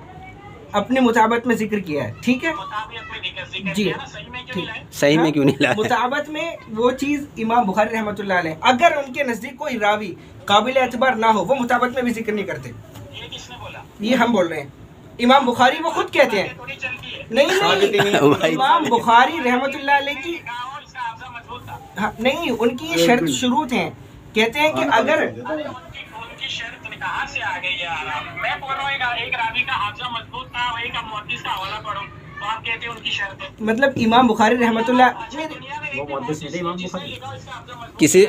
अपने मुताबत में जिक्र किया है, ठीक है मुताबिक में जिक्र जी, किया ना, सही में क्यों नहीं लाए? सही में क्यों नहीं लाया? मुताबत में वो चीज इमाम बुखारी रहमतुल्लाह अलैह अगर उनके नजदीक कोई रावी काबिल एतबार ना हो वो मुताबत में भी जिक्र नहीं करते। ये किसने बोला? ये हम बोल रहे हैं, इमाम बुखारी वो खुद कहते हैं। थोड़ी चलती है। नहीं भाई। इमाम बुखारी रहमतुल्लाह अलैह की कहा और इसका हाफजा मजबूत था। हाँ, नहीं उनकी ये शर्त शुरूत है, कहते हैं कि अगर उनकी शर्त कहाँ से आ गई यार? मैं बोल रहा हूँ एक रावी का हाफजा मजबूत था, वही का मुहद्दिस का हवाला पढ़ो, तो आप कहते हैं उनकी शर्त है। मतलब इमाम बुखारी रहमतुल्लाह दुनिया में एक मुहद्दिस नहीं, जिसने लिखा इसका हाफजा मजबूत किसी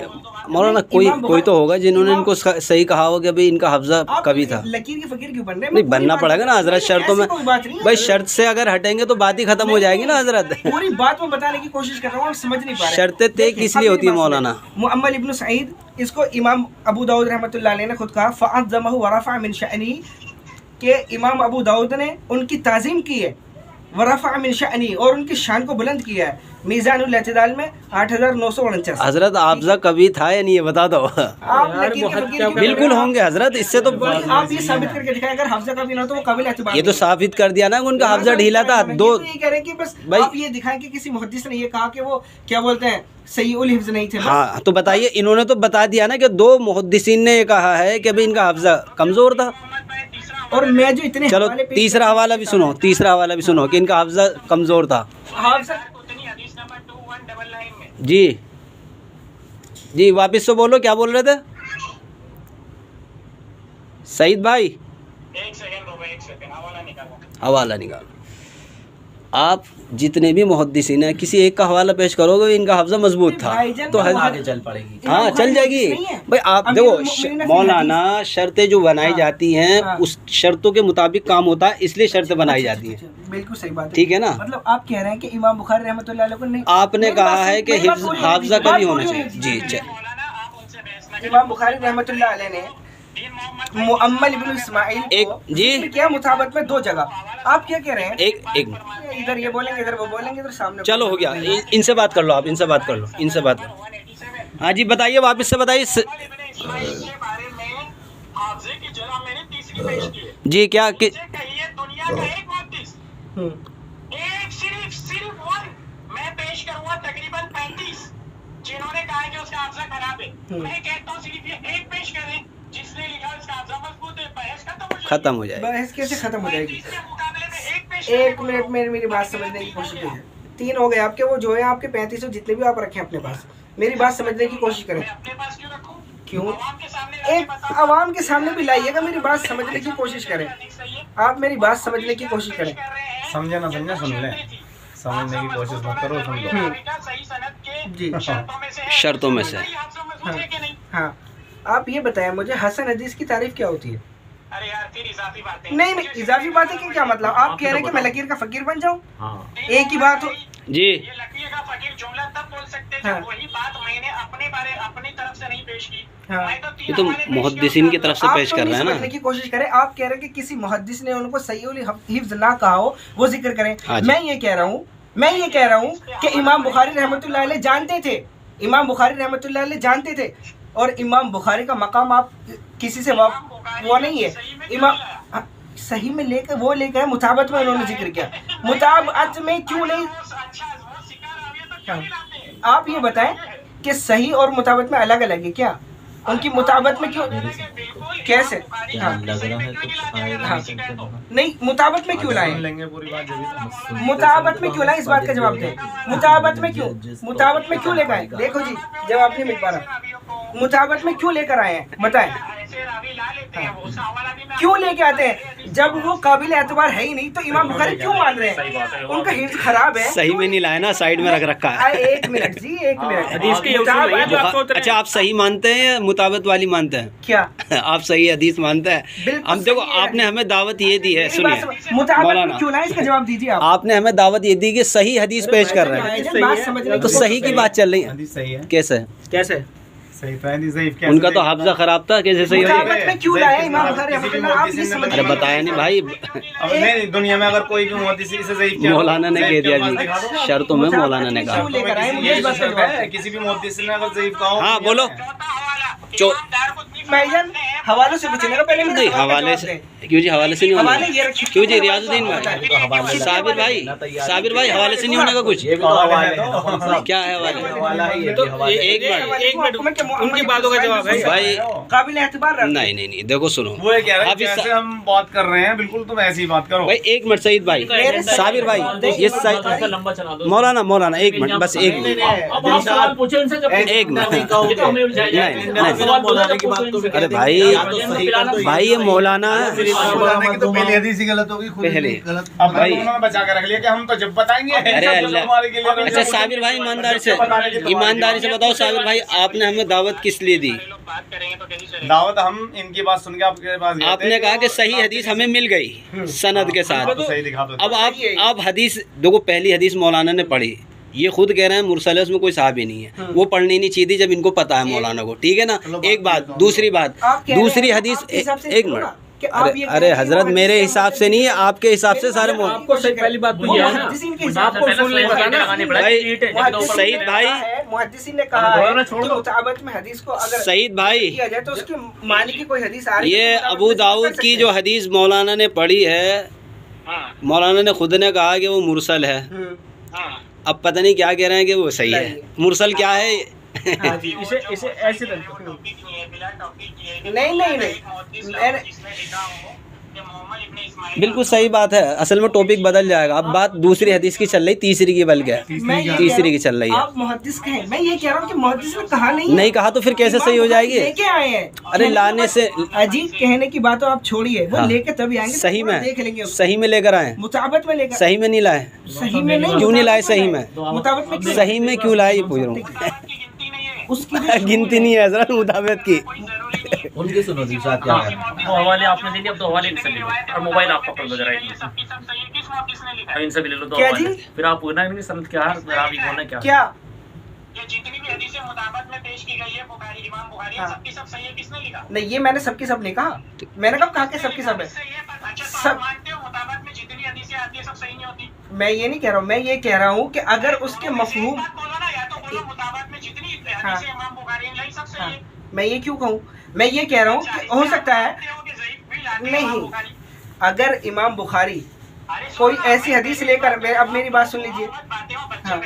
मौलाना कोई तो होगा जिन्होंने इनको सही कहा होगा कि भाई इनका हाफजा आप कभी था। लकीर की फकीर क्यों बन रहे हैं? नहीं मैं पूरी बनना बात पड़ेगा ना बता- हजरत, शर्तों में ऐसी कोई बात नहीं है। भाई शर्त से अगर हटेंगे तो बात ही खत्म हो जाएगी ना हजरत। पूरी बात में बताने की कोशिश कर रहा हूँ, आप समझ नहीं पा रहे। शर्तें तय देखिए, किस अब लिए मेरी होती है बात मौलाना? सुनिए। मुअम्मल इब्न सईद, इसको इमाम अबू दाऊद रहमतुल्लाह अलैह ने खुद कहा फ़अज़्ज़महु व रफ़अ मिन शअनी, के इमाम अबू दाऊद ने उनकी ताज़ीम की है, व रफ़अ मिन शअनी, और उनकी शान को बुलंद किया है। मीज़ानुल इत्तिदाल में 8949। हजरत हाफजा कभी था या नहीं ये बता दो। आप लकीर की फकीर क्यों बिल्कुल कर रहे होंगे हजरत, इससे तो हैं? आप ये साबित करके दिखाएं, अगर हाफजा का भी ना हो तो वो काबिल एतबार ये तो नहीं है। साबित कर दिया ना कि उनका हाफजा ढीला था। ये दो तो ये कह रहे हैं कि बस भाई- आप ये दिखाएं कि किसी मुहद्दिस ने ये कहा कि वो क्या बोलते हैं सहीउल हिफ्ज नहीं थे बस। हाँ तो बताइए, इन्होंने तो बता दिया ना कि दो मुहद्दिसीन ने ये कहा है कि भाई इनका हाफजा कमजोर था। और मैं जो इतने चलो हवाले पेश तीसरा हवाला भी सुनो, तीसरा हवाला भी सुनो कि इनका हाफजा कमजोर था। हाफजा उतनी हदीस नंबर 2199 में। जी वापिस से बोलो, क्या बोल रहे थे सईद भाई? एक सेकंड रुको, एक सेकंड हवाला निकालो। हवाला निकालो। आप जितने भी मुहद्दिसीन हैं किसी एक का हवाला पेश करोगे इनका हाफजा मजबूत था भाईजान तो का आगे चल पड़ेगी। हाँ चल जाएगी नहीं है। भाई। आप अमीरुल देखो मोमिनीन मौलाना शर्तें जो बनाई हाँ, जाती हैं हाँ। उस शर्तों के मुताबिक काम होता है, इसलिए शर्तें बनाई जाती हैं। बिल्कुल सही बात है। ठीक है ना? मतलब आप कह रहे हैं कि इमाम बुखारी रहमतुल्लाह अलैह को नहीं, आपने मेरी बात कहा सुनिए, है कि मेरी बात पूरी होने हाफजा दीजिए, कभी बात होना पूरी चाहिए। होने जी दीजिए। चल मौलाना आप उनसे बहस न करें। इमाम बुखारी रहमतुल्लाह अलैह ने मुअम्मल इब्न इस्माइल एक जी क्या मुताबत में 2 जगह। आप क्या कह रहे हैं? एक इधर ये बोलेंगे, इधर वो बोलेंगे, इधर सामने। चलो हो गया, इनसे बात कर लो, आप इनसे बात कर लो, इनसे बात करो। हाँ जी बताइए, वापस से बताइए जी। क्या कि दुनिया का एक मुहद्दिस, एक सिर्फ वन मैं पेश करूंगा, तकरीबन 35 जिन्होंने कहा कि उसका हाफजा खराब है। मैं कहता हूँ सिर्फ ये एक पेश करें जिसने लिखा उसका हाफजा मजबूत है, बहस खत्म हो जाएगी। बहस कैसे खत्म हो जाएगी? एक मिनट में मेरी बात समझने की कोशिश करें। 3 हो गए आपके, वो जो है आपके 35 जितने भी आप रखें अपने पास, मेरी बात समझने की कोशिश करें। क्यों? एक आवाम के सामने भी लाइएगा, मेरी बात समझने की कोशिश करें। आप मेरी बात समझने की कोशिश करें। समझे ना समझे, सुन ले, समझने की कोशिश मत करो, सुन लो जी। शर्तों में से हाँ, आप ये बताएं मुझे, हसन हदीस की तारीफ क्या होती है? अरे यार फिर इजाफी बातें। नहीं, इजाफी बातें की क्या मतलब? आप कह रहे हैं कि मैं लकीर का फकीर बन जाऊं? एक ही बात हो जी। ये लकीर का फकीर जुमला तब बोल सकते थे, वही बात मैंने अपनी तरफ से नहीं पेश की। ये तो मुहद्दिसीन की तरफ से पेश कर रहे हैं ना। समझने की कोशिश करें। आप कह रहे हैं कि किसी मुहद्दिस ने उनको सही हिफ्ज ना कहा हो, वो जिक्र करें। मैं ये कह रहा हूँ कि इमाम बुखारी रहमतुल्लाह अलैह जानते थे, इमाम बुखारी रहमतुल्लाह अलैह जानते थे, और इमाम बुखारी का मकाम आप किसी से वो नहीं है। इमाम सही में लेकर वो लेकर मुताबत में उन्होंने जिक्र किया, मुताबत में क्यों नहीं? आप ये बताएं कि सही और मुताबत में अलग अलग है क्या? उनकी मुताबत में क्यों, कैसे? नहीं, मुताबत में क्यों लाए? मुताबत में क्यों लाए, इस बात का जवाब दें। मुताबत में क्यों लेकर आए? देखो जी, जवाब नहीं मिल पा रहा। मुताबत में क्यों लेकर आए हैं बताएं? क्यों लेके आते हैं? जब वो काबिल एतबार है ही नहीं तो इमाम बुखारी क्यों मान रहे हैं? उनका हिफ्ज खराब है। सही में नहीं लाया ना, साइड में रख रखा है। एक मिनट जी, एक मिनट। अच्छा, आप सही मानते हैं या मुताबत वाली मानते हैं? क्या आप सही हदीस मानते हैं? हम देखो, आपने हमें दावत ये दी है, सुनिए मुताबत क्यों लाए, इसका जवाब दीजिए। आपने हमें दावत ये दी कि सही हदीस पेश कर रहे हैं, तो सही की बात चल रही है। कैसे सही तो उनका तो हाफजा खराब था, कैसे सही हो में क्यों लाए इमाम बुखारी? अरे बताया नहीं भाई। नहीं, दुनिया में अगर कोई भी मुहद्दिस से ज़ईफ़ क्या, मौलाना ने कह दिया जी, शर्तों में मौलाना ने कहा। किसी भी मुहद्दिस ने अगर ज़ईफ़ कहा। हाँ बोलो। हवालों से बचने का पहले नहीं, हवाले से क्यों जी? हवाले से नहीं होना क्यों जी? रियाजुद्दीन भाई, साबिर भाई, हवाले से नहीं होने का कुछ? क्या है हवाले? एक मिनट उनकी बातों का जवाब है भाई। काबिल एतबार नहीं, देखो सुनो, वो कह रहा है जैसे हम बात कर रहे हैं, बिल्कुल तुम ऐसी बात करो भाई। एक मिनट सईद भाई, साबिर भाई, ये लंबा चला दो। मौलाना एक मिनट, बस एक मिनट। अरे भाई ये मौलाना तो पहले हदीस ही गलत होगी, पहले अब भाई उन्होंने बचा के रख लिया कि हम तो जब बताएंगे। अरे अल्लाह। अच्छा साबिर भाई, ईमानदारी से बताओ साबिर भाई, आपने हमें दावत किस लिए दी? दावत हम इनकी बात सुन के आपके पास गए थे। आपने कहा कि सही हदीस हमें मिल गई सनद के साथ। तो सही दिखा दो। अब आप हदीस देखो, पहली हदीस मौलाना ने पढ़ी, ये खुद कह रहे हैं मुरसल है, उसमें कोई सहाबी नहीं है, वो पढ़नी नहीं चाहिए जब इनको पता है मौलाना को, ठीक है ना? एक बात। दूसरी दूसरी हदीस, एक मिनट। अरे हजरत, मेरे हिसाब से नहीं है, आपके हिसाब से सारे आपको पहली बात भाई सईद भाई, सईद भाई, तो उसकी मानी की कोई हदीस आ रही है? ये अबू दाऊद की जो हदीस मौलाना ने पढ़ी है, मौलाना ने खुद ने कहा कि वो मुरसल है। अब पता नहीं क्या कह रहे हैं कि वो सही है। मुरसल क्या है? इसे ऐसे नहीं बिल्कुल सही बात है। असल में टॉपिक बदल जाएगा। अब बात दूसरी हदीस की चल रही, तीसरी की बल गया, तीसरी की चल रही है। आप मुहद्दिस कहें, मैं ये कह रहा हूँ कि मुहद्दिस ने कहा नहीं कहा तो फिर कैसे सही हो जाएगी? लेके आए हैं। अरे लाने से अजीब कहने की बात आप छोड़िए, वो लेके तभी आएंगे। सही में देख लेंगे, सही में लेकर आए, मुताबत में लेकर। सही में नहीं लाए? सही में नहीं, क्यों नहीं लाए? सही में, मुताबत में सही में क्यों लाए ये पूछ रहा हूँ। उसकी गिनती नहीं है हजरत मुताबिक की। उनकी सुनो दिलशाद क्या है? वो हवाले आपने दे दिया, अब तो हवाले इनसे ले लो, और मोबाइल आप पकड़ लो जरा इनसे भी ले लो, दो क्या हवाले। जी? फिर आप पूछना नहीं सनद क्या है, रावी कौन है, क्या क्या ये जितनी भी हदीसें मुताबत में पेश की गई है बुखारी इमाम बुखारी सबकी सब सही है, किसने लिखा? नहीं, ये मैंने सबकी सब नहीं कहा। मैंने कब कहा कि सबकी सब है? सब मानते हो मुताबत में जितनी हदीसें आती है सब सही नहीं होती? मैं ये नहीं कह रहा हूँ, मैं ये कह रहा हूँ कि अगर उसके मफहूम, बोलो ना, या तो बोलो मुताबत में जितनी हदीसें इमाम बुखारी ने लाई सब सही है। मैं ये क्यों कहूँ? मैं ये कह रहा हूँ कि हो सकता है नहीं, अगर इमाम बुखारी कोई ऐसी हदीस लेकर, अब मेरी बात सुन लीजिए। हाँ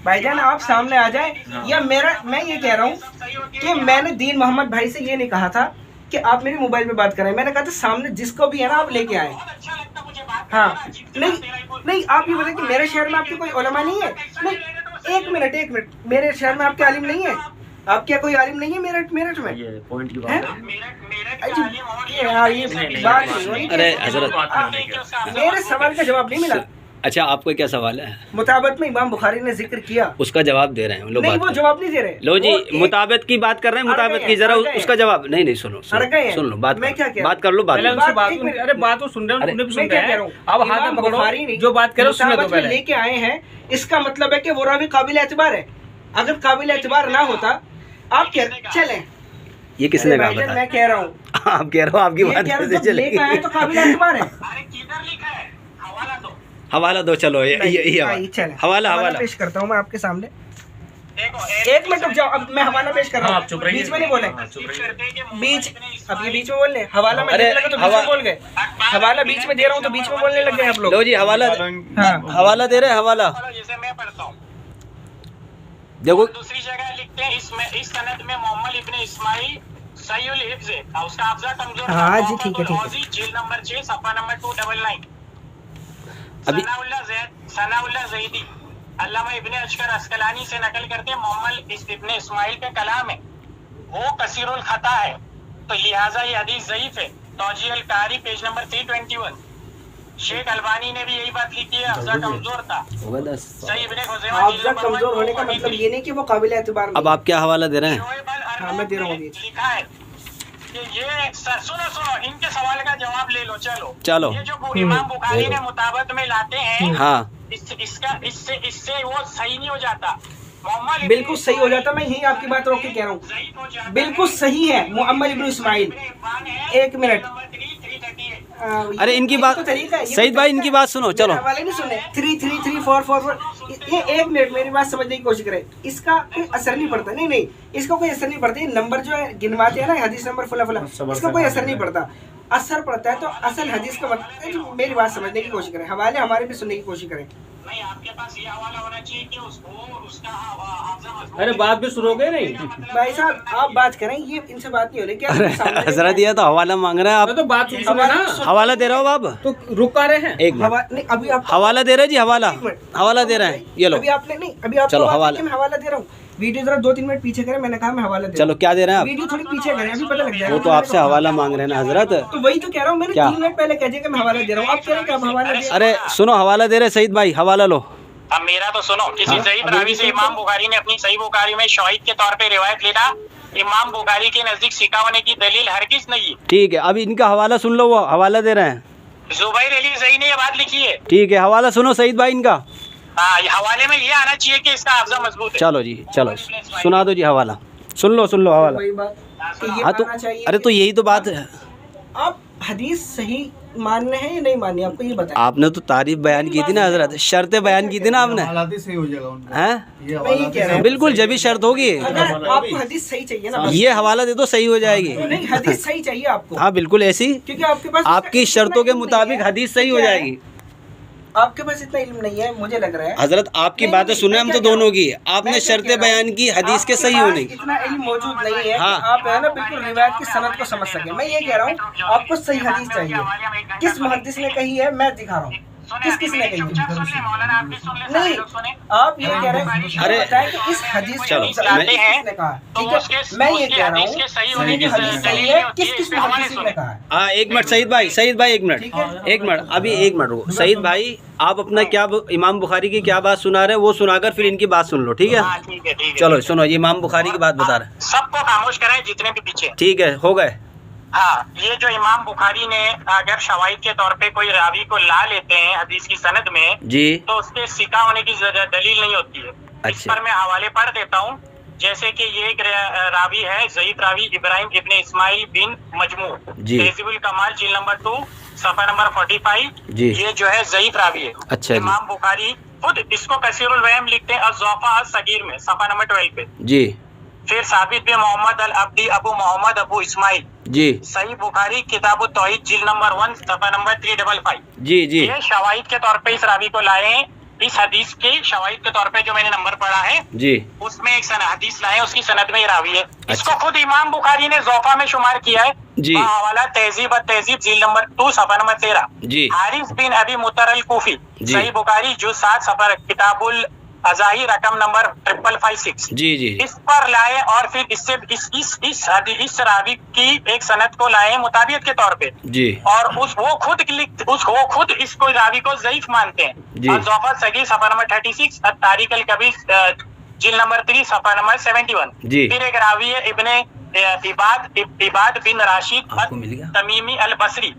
भाईजान, आप सामने आ जाए, या मैं ये कह रहा हूँ कि मैंने दीन मोहम्मद भाई से ये नहीं कहा था कि आप मेरे मोबाइल में बात करें, मैंने कहा था सामने जिसको भी है ना आप लेके आए। हाँ, नहीं आप ये बताएं कि मेरे शहर में आपके कोई उलमा नहीं है? नहीं, एक मिनट, मेरे शहर में आपके आलिम नहीं है? आप क्या कोई आलिम नहीं है मेरठ में? ये पॉइंट की बात है। अरे हजरत, मेरे सवाल का जवाब नहीं मिला। अच्छा, आपको क्या सवाल है? मुताबत में इमाम बुखारी ने जिक्र किया, उसका जवाब दे रहे हैं लोग। नहीं, वो जवाब नहीं दे रहे। लो जी, मुताबत की बात कर रहे हैं, मुताबत की, जरा उसका जवाब। नहीं, सुनो सुन लो, बात मैं क्या कह बात कर लो, बात अरे बात तो सुन रहे हो, तुमने भी सुन रहे हैं। अब हाथ में पकड़ो, जो बात करो सुनने दो पहले। लेके आए हैं, इसका मतलब है कि वो रावी काबिल एतबार है। अगर काबिल एतबार ना होता, आप चले, ये किसने कहा? बता, मैं कह रहा हूँ, आप कह रहे हो, आपकी बात कैसे चलेगी? तो काबिल एतबार है। हवाला दो, चलो ये हवाला पेश करता हूँ मैं आपके सामने। एक मिनट रुक जाओ, अब मैं हवाला पेश कर रहा हूँ, बीच में नहीं बोले। अब ये बीच में बोल रहे, हवाला में लगा तो बीच में बोल गए। हवाला बीच में दे रहा हूँ तो बीच में बोलने लग गए आप लोग। लो जी, हवाला दे रहे, हवाला जैसे मैं पढ़ता हूँ, देखो दूसरी जगह लिखते हैं इस सनद में मोहम्मद इब्ने इस्माइल सहीउल हिफ्ज़ है, उसका हाफ़िज़ा कमजोर। हाँ जी, ठीक है। जेल नंबर 6 सफ़ा नंबर 299। अभी सनाउल्लाह ज़ैदी अल्लामा इब्ने अशकर अस्कलानी से नकल करते हैं, मोहम्मद इब्ने इस्माइल का कलाम है, वो कसीरुल खता है, तो लिहाजा ये हदीस ज़ईफ़ है। तौजीह अल कारी पेज नंबर 321। शेख अलबानी ने भी यही बात लिखी है, हाफ़िज़ा कमजोर था। सही इब्ने खुज़ैमा हाफ़िज़ा कमजोर होने का मतलब ये नहीं कि वो काबिल एतबार। अब आप क्या हवाला दे रहे हैं? हाँ, मैं दे रहा हूँ। लिखा है कि ये सुनो इनके सवाल का जवाब ले लो। चलो, ये जो इमाम बुखारी ने मुताबत में लाते हैं, हाँ, इससे वो सही नहीं हो जाता। बिल्कुल सही हो जाता। मैं यही आपकी बात रोक के कह रहा हूँ, बिल्कुल सही है। मोहम्मद इब्ने इस्माइल, एक मिनट, अरे इनकी बात, सईद भाई इनकी बात सुनो, चलो। वाले नहीं सुने, 33344, ये एक मिनट मेरी बात समझने की कोशिश करें। इसका कोई असर नहीं पड़ता। नहीं, इसका कोई असर नहीं पड़ता। ये नंबर जो है गिनवाते हैं ना, हदीस नंबर फला, इसका कोई असर नहीं पड़ता। असर पड़ता है तो असल हदीस का मतलब, मेरी बात समझने की कोशिश करें, हवाले हमारे भी सुनने की कोशिश करें। नहीं, आपके पास ये हवाला होना चाहिए कि उसका अरे बात भी सुनोगे नहीं? भाई साहब आप बात करें, ये इनसे बात नहीं हो रही क्या? हजरत दिया तो हवाला मांग रहे हैं आप, तो बात सुनो ना। हवाला दे रहे हो आप, तो रुक आ रहे हैं। एक मिनट, नहीं अभी आप हवाला दे रहे जी, हवाला दे रहे हैं, ये लो। अभी आपने नहीं, अभी आप चलो हवाला, मैं हवाला दे रहा हूँ। वीडियो जरा 2-3 मिनट पीछे करें, मैंने कहा मैं हवाला दे। चलो क्या दे रहे हैं आप? वीडियो थोड़ी पीछे करें, अभी पता लग जाएगा। वो तो आपसे हवाला मांग रहे हैं ना हजरत। तो वही तो कह रहा हूँ, मैंने 3 मिनट पहले कह दिया कि मैं हवाला दे रहा हूँ, आप कह रहे हैं कि आप हवाला दे। अरे सुनो, हवाला दे रहे सईद भाई, हवाला लो। अब मेरा तो सुनो, किसी ज़ईफ़ रावी से इमाम बुखारी ने अपनी सही बुखारी में शहीद के तौर पे रिवायत लेना इमाम बुखारी के नजदीक सिका होने की दलील हरगिज़ नहीं है। ठीक है, अब इनका हवाला सुन लो, वो हवाला दे रहे हैं। जुबैर अली ज़ई ने ये बात लिखी है। ठीक है, हवाला सुनो सईद भाई इनका। हाँ, हवाले में ये आना चाहिए कि इसका हाफ़िज़ा मजबूत है। चलो जी, चलो सुना दो जी हवाला, सुन लो हवाला। वही बात, हाँ तो, अरे तो यही तो बात है। आप हदीस सही मानने हैं या नहीं माननी, आपको ये बताएं। आपने तो तारीफ बयान की थी ना हजरत, शर्तें बयान की थी ना आपने, सही हो जाएगा हैं? बिल्कुल, जब भी शर्त होगी। अगर आपको हदीस सही चाहिए ना, ये हवाला दे दो, सही हो जाएगी। नहीं, हदीस सही चाहिए आपको। हाँ बिल्कुल ऐसी, क्योंकि आपके पास आपकी शर्तों के मुताबिक हदीस सही हो जाएगी। आपके पास इतना इल्म नहीं है, मुझे लग रहा है। हजरत आपकी बातें सुने हम तो दोनों की, आपने शर्तें बयान की हदीस के सही होने की। इतना इल्म मौजूद नहीं है हाँ। कि आप है ना बिल्कुल रिवायत की सनद को समझ सके। मैं ये कह रहा हूँ, आपको सही हदीस चाहिए। किस मुहद्दिस ने कही है मैं दिखा रहा हूँ, किसने कही है? नहीं, आप ये कह रहे हैं, अरे बताएं कि इस हदीस को किसने कहा? ठीक है, मैं ये कह रहा हूँ हदीस सही है, किस मुहद्दिस ने कहा है? हाँ एक मिनट सईद भाई, एक मिनट, अभी एक मिनट रुको सईद भाई, आप अपना क्या इमाम बुखारी की क्या बात सुना रहे हैं वो सुनाकर फिर इनकी बात सुन लो, ठीक है? चलो सुनो, ये इमाम बुखारी की बात बता रहे हैं। सबको खामोश कराएं जितने भी पीछे। ठीक है, हो गए। हाँ, ये जो इमाम बुखारी ने अगर शवाहिद के तौर पे कोई रावी को ला लेते हैं हदीस की सनद में जी, तो उसके सिका होने की दलील नहीं होती है। इस पर मैं हवाले पढ़ देता हूँ। जैसे कि ये एक रावी है, ज़ईफ रावी इब्राहिम इब्ने इस्माइल बिन मजमू, तहज़ीबुल कमाल जिल्द नंबर 2 सफ़ा नंबर 45। ये जो है ज़ईफ रावी है। अच्छा, इमाम बुखारी खुद इसको कसीरुल वहम लिखते हैं अज़्ज़ाफ़ा अस-सगीर में सफ़ा नंबर 12 पे जी। फिर साबित बिन मोहम्मद अल अब्दी अबू मोहम्मद अबू इस्माइल जी, सही बुखारी किताबु तौहीद जिल्द नंबर 1 सफ़ा नंबर 355 जी जी। ये शवाहिद के तौर पे इस रावी को लाए हैं। इस हदीस के शवाहिद के तौर पे जो मैंने नंबर पढ़ा है जी, उसमें एक हदीस लाए, उसकी सनद में ये रावी है। इसको खुद इमाम बुखारी ने ज़ोफ़ा में शुमार किया है जी। हवाला तहज़ीब तहज़ीब जिल्द नंबर 2 सफ़ा नंबर 13 जी। हारिस बिन अबी मुतर अल कूफी सही बुखारी जुज़ 7 सफ़ा किताबुल अज़ाही रकम नंबर 5556 जी जी। इस पर लाए और फिर इससे इस रावी की एक सनद को लाए मुताबियत के तौर पे जी। और वो खुद इसको रावी को ज़ईफ मानते हैं। ज़ोफ़ा सगीर सफ़ा नंबर 36, तारीख अल कबीर जिल्द नंबर 3 सफ़ा नंबर 71 जी। फिर एक रावी है इब्ने इबाद बिन राशिद तमीमी अल बसरी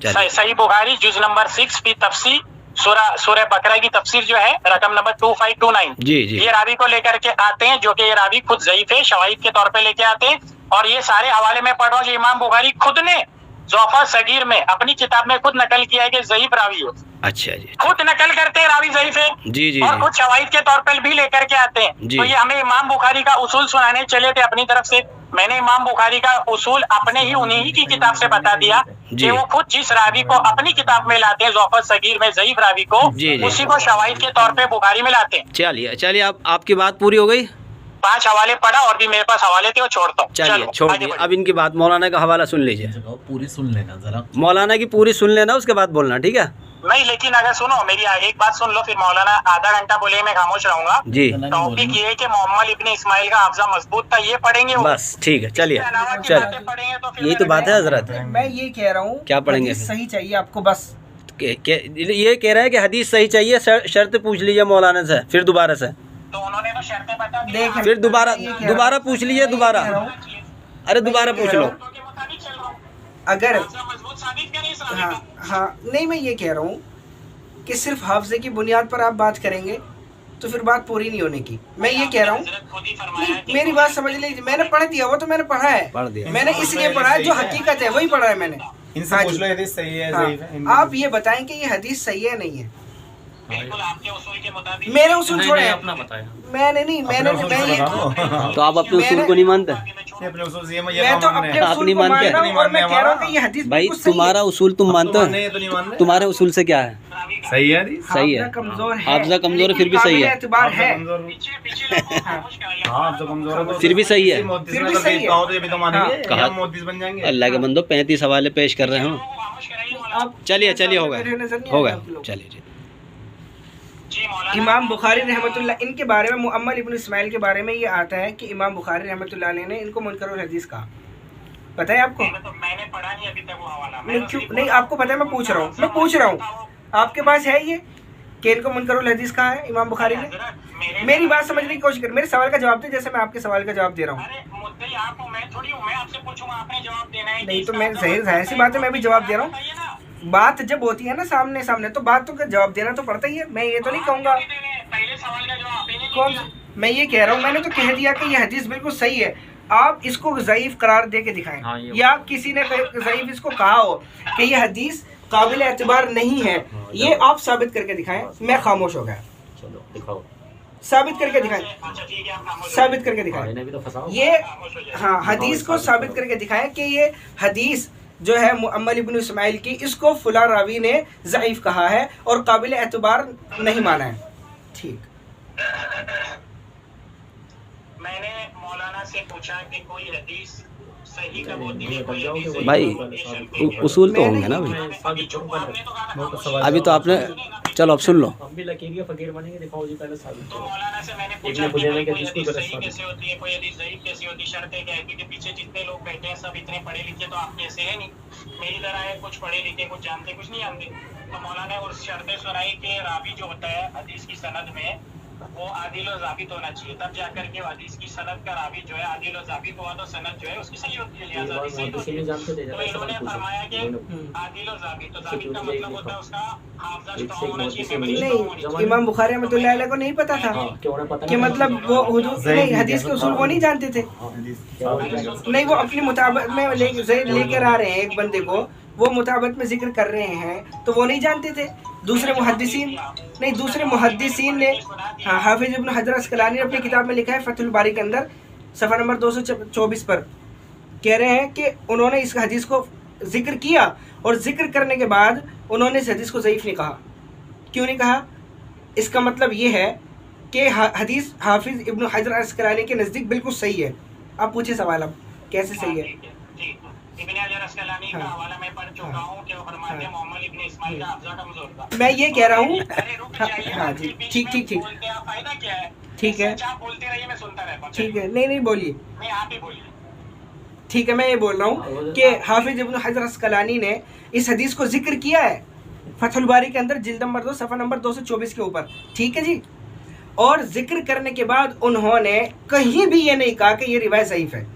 सही बुखारी जुज़ नंबर 6 फी तफसीर सूरह बकरा की तफसीर जो है रकम नंबर 2529 जी जी। ये रावी को लेकर के आते हैं, जो कि ये रावी खुद ज़ईफ है, शवाहिद के तौर पे लेके आते हैं। और ये सारे हवाले में पढ़ रहा हूँ, इमाम बुखारी खुद ने ज़ोफ़ा सगीर में अपनी किताब में खुद नकल किया है कि ज़ईफ रावी है। अच्छा जी, खुद नकल करते हैं रावी ज़ईफ है जी जी, और खुद शवाहिद के तौर पर भी लेकर के आते हैं। तो ये हमें इमाम बुखारी का उसूल सुनाने चले थे अपनी तरफ से। मैंने इमाम बुखारी का उसूल अपने ही उन्हीं की किताब से बता दिया कि वो खुद जिस रावी को अपनी किताब में लाते हैं ज़ोफ़ा सगीर में ज़ईफ रावी को, उसी को शवाहिद के तौर पे बुखारी में लाते हैं। चलिए आपकी बात पूरी हो गई। 5 हवाले पढ़ा और भी मेरे पास हवाले थे, वो छोड़ता हूँ। चलिए छोड़ दिए। अब इनकी बात मौलाना का हवाला सुन लीजिए, पूरी सुन लेना जरा, मौलाना की पूरी सुन लेना, उसके बाद बोलना, ठीक है? नहीं, लेकिन अगर सुनो मेरी एक बात सुन लो, फिर मौलाना आधा घंटा बोले मैं खामोश रहूंगा जी। टॉपिक ये है कि मोहम्मद इब्ने इस्माइल का हाफजा मजबूत था, ये पढ़ेंगे बस, ठीक है। चलिए यही तो बात है हजरत। मैं ये कह रहा हूँ क्या पढ़ेंगे, सही चाहिए आपको बस। ये कह रहा है कि हदीस सही चाहिए, शर्त पूछ लीजिए मौलाना से, फिर दोबारा से। तो उन्होंने तो शर्तें बता दी, फिर दोबारा पूछ लीजिए, दोबारा। अरे दोबारा पूछ लो अगर हाँ नहीं, मैं ये कह रहा हूँ कि सिर्फ हाफजे की बुनियाद पर आप बात करेंगे तो फिर बात पूरी नहीं होने की। मैं ये कह रहा हूँ, मेरी बात समझ लीजिए, मैंने पढ़ दिया, वो तो मैंने पढ़ा है, मैंने इसलिए पढ़ा है, जो हकीकत है वही पढ़ा है मैंने। इनसे पूछ लो हदीस सही है, हाँ, आप ये बताएं कि ये हदीस सही है नहीं है। बिल्कुल आपके उसूल के मुताबिक। मेरे उसूल छोड़े, अपना बताया मैंने नहीं, मैंने तो आप अपने उसूल को नहीं मानते? अपने उसूल से मैं तो अपने उसूल को मान रहा हूं और मैं कह रहा हूं कि ये हदीस भाई तुम्हारा उसूल तुम मानते हो, तुम्हारे उसूल से क्या है? सही है, सही है, कमजोर है, हाफजा कमजोर है, फिर भी सही है, एतबार है, फिर भी सही है, फिर भी सही है। अल्लाह के बंदो 35 हवाले पेश कर रहे हो। चलिए हो गया, चलिए। इमाम बुखारी रहमतुल्लाह इनके बारे में, मुअम्मल इब्न इस्माइल के बारे में ये आता है कि इमाम बुखारी रहमतुल्लाह अलैह ने इनको मुनकरुल हदीस कहा। पता है आपको? मैंने पढ़ा नहीं अभी तक वो हवाला। नहीं आपको पता है, मैं पूछ रहा हूँ आपके पास है ये कि इनको मुनकरुल हदीस कहा है इमाम बुखारी ने? मेरी बात समझने की कोशिश कर, मेरे सवाल का जवाब दे, जैसे मैं आपके सवाल का जवाब दे रहा हूँ। नहीं तो मैं जाहिर सी बात है, मैं भी जवाब दे रहा हूँ। बात जब होती है ना सामने तो बात तो जवाब देना तो पड़ता ही है। मैं ये तो नहीं कहूँगा, कौन मैं ये कह रहा हूँ, मैंने तो कह दिया कि ये हदीस बिल्कुल सही है, आप इसको ज़ईफ करार दे के दिखाएं। या किसी ने ज़ईफ इसको कहा हो कि ये हदीस काबिल एतबार नहीं है, ये आप साबित करके दिखाएं। मैं खामोश हो गया, साबित करके दिखाएं, ये हाँ हदीस को साबित करके दिखाएं कि ये हदीस जो है मुअम्मल इब्न इस्माइल की, इसको फुला रावी ने ज़ईफ कहा है और काबिल एतबार नहीं माना है। ठीक, मैंने मौलाना से पूछा कि कोई हदीस सही कब होती है, कोई हदीस भाई उसूल तो होंगे ना भाई। अभी तो आपने, चलो अब सुन लो। तो मौलाना से मैंने पूछा कोई हदीस सही कैसे होती है, कोई हदीस ज़ईफ कैसे होती है, शर्तें क्या है? क्योंकि पीछे जितने लोग बैठे हैं सब इतने पढ़े लिखे तो आप जैसे है नहीं, मेरी तरह है, कुछ पढ़े लिखे, कुछ जानते, कुछ नहीं जानते। तो मौलाना ने उस शर्तें सुनाई कि रावी जो होता है हदीस की सनद में, वो आदिल और जाबित होना चाहिए, तब जाकर के हदीस की सनद का रावी जो है आदिल और जाबित हुआ तो सनद जो है उसकी सही होती है, लिहाजा हदीस सही होती है। तो इन्होंने फरमाया कि आदिल और जाबित, तो जाबित का मतलब होता है उसका हाफजा स्ट्रांग होना चाहिए, मेमोरी स्ट्रांग होनी चाहिए। नहीं, इमाम बुखारी रहमतुल्लाह अलैह को नहीं पता था कि मतलब वो हुजूर नहीं हदीस के उसूल वो नहीं जानते थे। नहीं, वो अपनी मुताबिक में लेकर आ रहे हैं एक बंदे को, वो मुताबिक में जिक्र कर रहे हैं तो वो नहीं जानते थे। दूसरे मुहद्दिसीन ने हाफिज इब्न हजर अस्कलानी ने अपनी किताब में लिखा है फतहुल बारी के अंदर सफ़ा नंबर 224 पर कह रहे हैं कि उन्होंने इस हदीस को जिक्र किया और जिक्र करने के बाद उन्होंने इस हदीस को ज़ईफ़ नहीं कहा। क्यों नहीं कहा? इसका मतलब ये है कि हदीस हाफिज इब्न हजर अस्कलानी के नज़दीक बिल्कुल सही है। आप पूछे सवाल, अब कैसे सही है? इब्न हजर अस्कलानी का हवाला मैं पढ़ चुका हूं कि वो फरमाते हैं मोहम्मद इब्न इस्माइल का हाफजा कमजोर था। मैं ये कह रहा हूं, अरे रुक जाइए, हाँ जी, ठीक बोलते हैं, फायदा क्या है? ठीक है, आप बोलते रहिए, मैं सुनता रहता हूं। ठीक है, नहीं बोलिए, नहीं आप ही बोलिए। ठीक है, मैं ये बोल रहा हूँ कि हाफिज इब्न हजर अस्कलानी ने इस हदीस को जिक्र किया है फतहुल बारी के अंदर जिल्द नंबर 2 सफ़ा नंबर 224 के ऊपर, ठीक है जी। और जिक्र करने के बाद उन्होंने कहीं भी ये नहीं कहा कि ये रिवायत ज़ईफ़ है।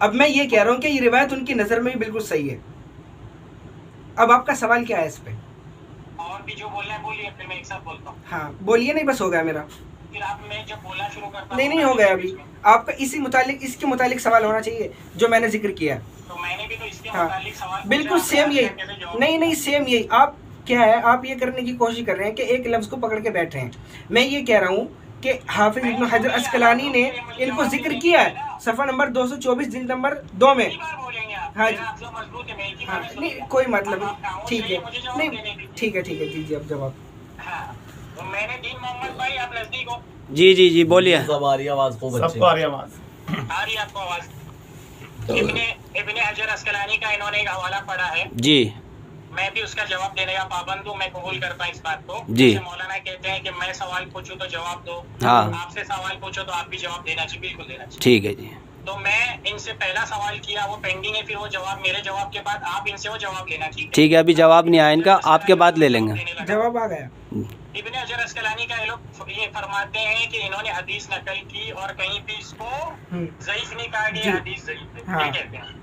अब मैं ये कह रहा हूँ कि ये रिवायत उनकी नज़र में भी बिल्कुल सही है। अब आपका सवाल क्या है इस पे? और भी जो बोलना है बोलिए, फिर मैं एक साथ बोलता हूँ। हाँ बोलिए, नहीं बस हो गया मेरा। फिर आप मैं जब बोलना शुरू करता नहीं हो गया अभी। आपका इसके मुतालिक सवाल होना चाहिए जो मैंने जिक्र किया। तो मैंने भी तो इसके हाँ मुतालिक सवाल बिल्कुल सेम यही। नहीं सेम यही। आप क्या है, आप ये करने की कोशिश कर रहे हैं कि एक लफ्ज़ को पकड़ के बैठे हैं। मैं ये कह रहा हूँ कि हाफिज इब्न हजर अस्कलानी ने इनको जिक्र किया है सफ़ा नंबर 224 जिल्द नंबर 2 में। हाँ जी, हाँ नहीं कोई मतलब नहीं, ठीक है, नहीं ठीक है दीजिए अब जवाब। मैंने दीन मोहम्मद भाई, आप नजदीक हो? जी बोलिए। सब आ रही आवाज को, सबको आ रही आवाज, आ रही आपको आवाज? इब्ने हजर अस्कलानी का इन्होंने एक हवाला पढ़ा है जी, मैं भी उसका जवाब देने का पाबंद हूँ, मैं कबूल करता हूँ इस बात को जी। मौलाना कहते हैं कि मैं सवाल पूछूं तो जवाब दो, हाँ। आपसे सवाल पूछो तो आप भी जवाब देना चाहिए, बिल्कुल देना चाहिए। ठीक है जी। तो मैं इनसे पहला सवाल किया, वो पेंडिंग है, फिर वो जवाब, मेरे जवाब के बाद आप इनसे वो जवाब लेना चाहिए। ठीक है, अभी जवाब नहीं आया इनका, आपके बाद ले लेंगे। जवाब आ गया। इब्ने हजर अस्कलानी का ये लोग ये फरमाते हैं कि इन्होंने हदीस नकल की और कहीं भी इसको ज़ईफ़ नहीं कहा गया, हदीस ज़ईफ़ है, ये कहते हैं।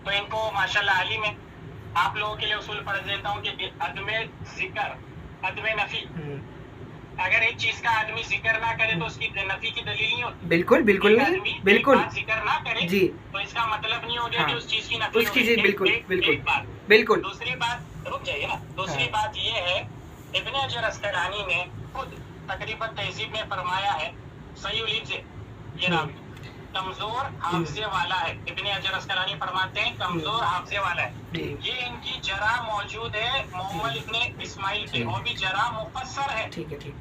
तो इनको माशाल्लाह आलिम है। आप लोगों के लिए उसूल पढ़ देता हूँ कि अदमे जिक्र अदमे नफी, अगर एक चीज का आदमी जिक्र ना करे तो उसकी नफी की दलील नहीं होती। बिल्कुल नहीं, बिल्कुल जिक्र ना करे जी, तो इसका मतलब नहीं हो गया कि उस चीज की नफी उसकी चीज बिल्कुल। दूसरी बात, रुक जाइए ना, दूसरी बात ये है इब्ने हजर अस्कलानी ने खुद तकरीबन तहजीब में फरमाया है, सही उलीम से ये रावी कमजोर हाफजे वाला है। इब्ने हजर अस्कलानी फरमाते हैं कमजोर हाफजे वाला है। ये इनकी जरा मौजूद है मोहम्मद इब्ने इस्माइल पे, और भी जरा मुफस्सर है। ठीक है,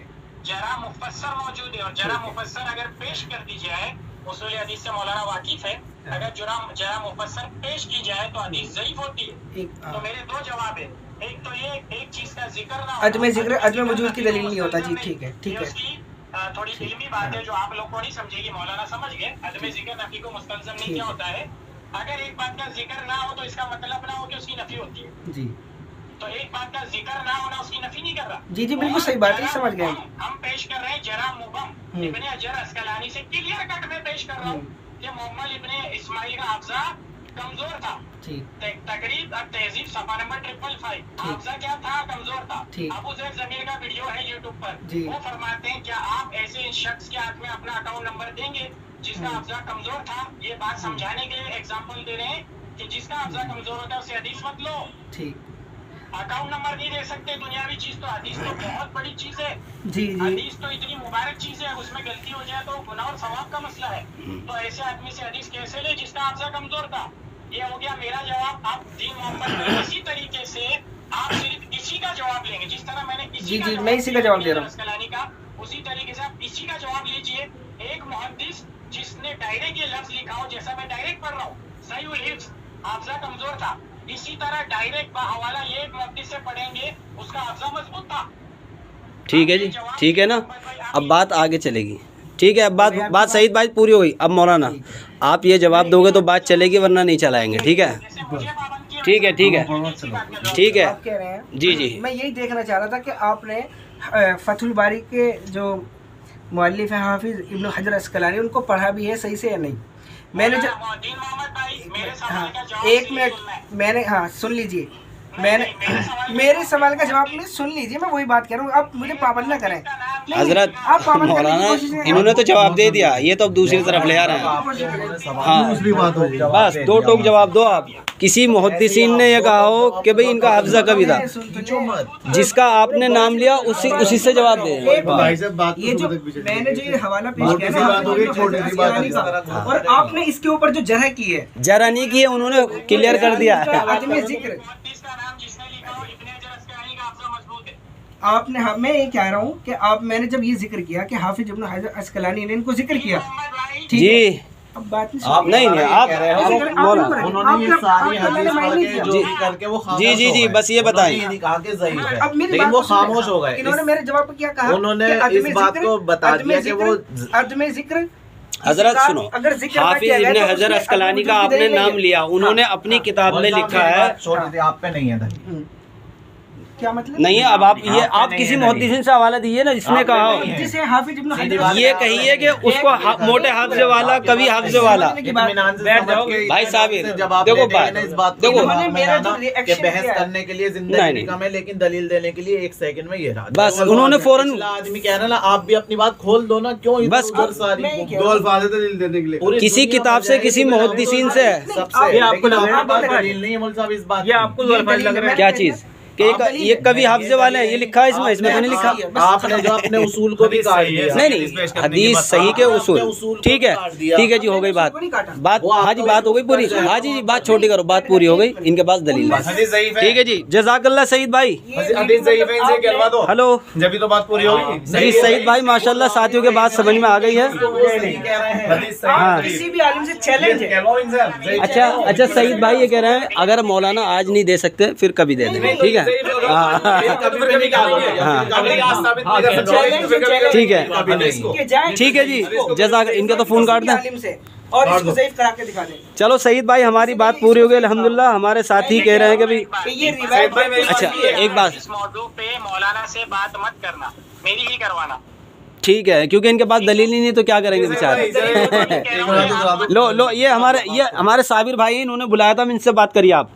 जरा मुफस्सर मौजूद है, और जरा मुफस्सर अगर पेश कर दी जाए, उसूल हदीस से मौलाना वाकिफ है, अगर जरा मुफस्सर पेश की जाए तो हदीस ज़ईफ़ होती है। तो मेरे दो जवाब है, एक तो ये एक चीज का जिक्र ना, अदम वजूद की दलील नहीं होता जी। ठीक है, थोड़ी इल्मी बात है जो आप लोग को नहीं समझेगी, मौलाना समझ गए। अदम जिक्र नफी को मुस्तलज़म नहीं क्या होता है, अगर एक बात का जिक्र ना हो तो इसका मतलब ना हो कि उसकी नफी होती है जी। तो एक बात का जिक्र ना होना उसकी नफी नहीं कर रहा। जी बिल्कुल सही बात है, समझ गए। हम पेश कर रहे हैं जरा मुबम इब्ने हजर अस्कलानी से क्लियर कट में पेश कर रहा हूँ कि मोहम्मद इब्ने इस्माइल का हाफजा कमजोर था। तकरीब और तहजीब सफा नंबर 555, हाफजा क्या था? कमजोर था। अबू ज़ैद ज़मीर का वीडियो है यूट्यूब पर, वो फरमाते हैं क्या आप ऐसे शख्स के हाथ में अपना अकाउंट नंबर देंगे जिसका हाफजा कमजोर था? ये बात समझाने के लिए एग्जांपल दे रहे हैं कि जिसका हाफजा कमजोर होता है उससे हदीस मत लो। अकाउंट नंबर नहीं दे सकते, दुनियावी चीज तो हदीस तो बहुत बड़ी चीज है जी। हदीस तो इतनी मुबारक चीज है, उसमें गलती हो जाए तो गुनाह और सवाब का मसला है। तो ऐसे आदमी से हदीस कैसे ले जिसका हाफजा कमजोर था? ये हो गया मेरा जवाब। आप दीन मोहम्मद इसी तरीके से आप सिर्फ इसी का जवाब लेंगे, जिस तरह मैंने मैं इसी का जवाब दे रहा हूँ, उसी तरीके से आप इसी का जवाब लीजिए। एक मुहद्दिस जिसने डायरेक्ट ये लफ्ज लिखा हो, जैसा मैं डायरेक्ट पढ़ रहा हूँ, सही हिफ्ज हाफजा कमजोर था, इसी तरह डायरेक्ट का हवाला ये एक मुहद्दिस से पढ़ेंगे, उसका हाफजा मजबूत था। ठीक है जी, ठीक है ना, अब बात आगे चलेगी। ठीक है, अब बात सही बात पूरी हो गई। अब मौलाना आप ये जवाब दोगे तो बात चलेगी, वरना नहीं चलाएंगे। ठीक है, ठीक है, ठीक है, ठीक है आप कह रहे हैं जी। मैं यही देखना चाह रहा था कि आपने फतहुल बारी के जो मुअल्लिफ है हाफिज इब्न हजर अस्कलानी, उनको पढ़ा भी है सही से या नहीं? मैंने हाँ, एक मिनट मैंने, हाँ सुन लीजिए, मैंने मेरे सवाल का जवाब नहीं, सुन लीजिए, मैं वही बात कह रहा हूँ, आप मुझे पाबंद ना करें। हजरत मौलाना इन्होंने तो जवाब दे दिया, ये तो अब दूसरी तरफ ले आ रहे हैं। हाँ बस दो टोक जवाब दो आप। किसी मुहद्दिसीन ने ये कहा हो कि भाई इनका हाफिजा कभी था, जिसका आपने नाम लिया उसी से जवाब दे। ये जो मैंने जो ये हवाला पेश किया और आपने इसके ऊपर जो जरह की है, जरा नहीं की है, उन्होंने क्लियर कर दिया है। आपने, मैं ये कह रहा हूँ कि आप, मैंने जब ये जिक्र किया कि हाफिज इब्न हजर अस्कलानी ने इनको जिक्र किया, ठीक जी है? अब बात नहीं आप उन्होंने ये सारी हदीस पढ़ के जो करके वो जी बस ये बताएं। कहा कि ज़ईफ़ है, लेकिन वो खामोश हो गए। इन्होंने मेरे जवाब पर क्या कहा? उन्होंने इस बात को बता दिया कि वो अदम जिक्र। हजरत सुनो, हाफिज इब्न हजर अस्कलानी का आपने नाम लिया, उन्होंने अपनी किताब में लिखा है, आप पे नहीं है क्या मतलब? नहीं है। अब आप किसी मुहद्दिसीन से हवाला दीजिए ना जिसने कहा हो, जिसे हाफिज इब्न हजर, ये कहिए कि उसको मोटे हाफिज वाला, कभी हाफिज वाला। भाई साबिर देखो देखो बहस करने के लिए जिंदगी कम है, लेकिन दलील देने के लिए 1 सेकंड में ये रहा। बस उन्होंने फौरन, आदमी कह रहा है ना, आप भी अपनी बात खोल दो ना, क्यों बस दलील देने के लिए किसी किताब से, किसी मुहद्दिसीन से सबसे आपको दलील नहीं है मौलवी साहब इस बात, ये आपको लग रहा है क्या चीज कि ये कभी हाफिजे वाले हैं, ये लिखा है इसमें तो नहीं लिखा। आपने जो अपने उसूल को भी काट दिया। नहीं हदीस सही के उसूल, ठीक है जी, हो गई बात। हाँ जी बात हो गई पूरी। हाँ जी बात छोटी करो, बात पूरी हो गई, इनके पास दलील। ठीक है जी, जज़ाकल्लाह सईद भाई। हेलो, जब तो बात पूरी होगी जी सईद भाई माशाल्लाह, साथियों के बात समझ में आ गई है। हाँ किसी भी आलिम से चैलेंज है। अच्छा सईद भाई ये कह रहे हैं अगर मौलाना आज नहीं दे सकते फिर कभी दे देंगे, ठीक है? ठीक है जी, जज़ाक। इनका तो फोन काट दें और इसको ज़ईफ़ करा के दिखा दें। चलो सईद भाई हमारी बात पूरी हो गई अल्हम्दुलिल्लाह। हमारे साथी कह रहे हैं कि भाई ये रिवायत, अच्छा एक बात, इस मौजू पे मौलाना से बात मत करना, मेरी ही करवाना, ठीक है? क्योंकि इनके पास दलील ही नहीं तो क्या करेंगे बेचारे। लो ये हमारे साबिर भाई, इन्होंने बुलाया था, इनसे बात करिए आप।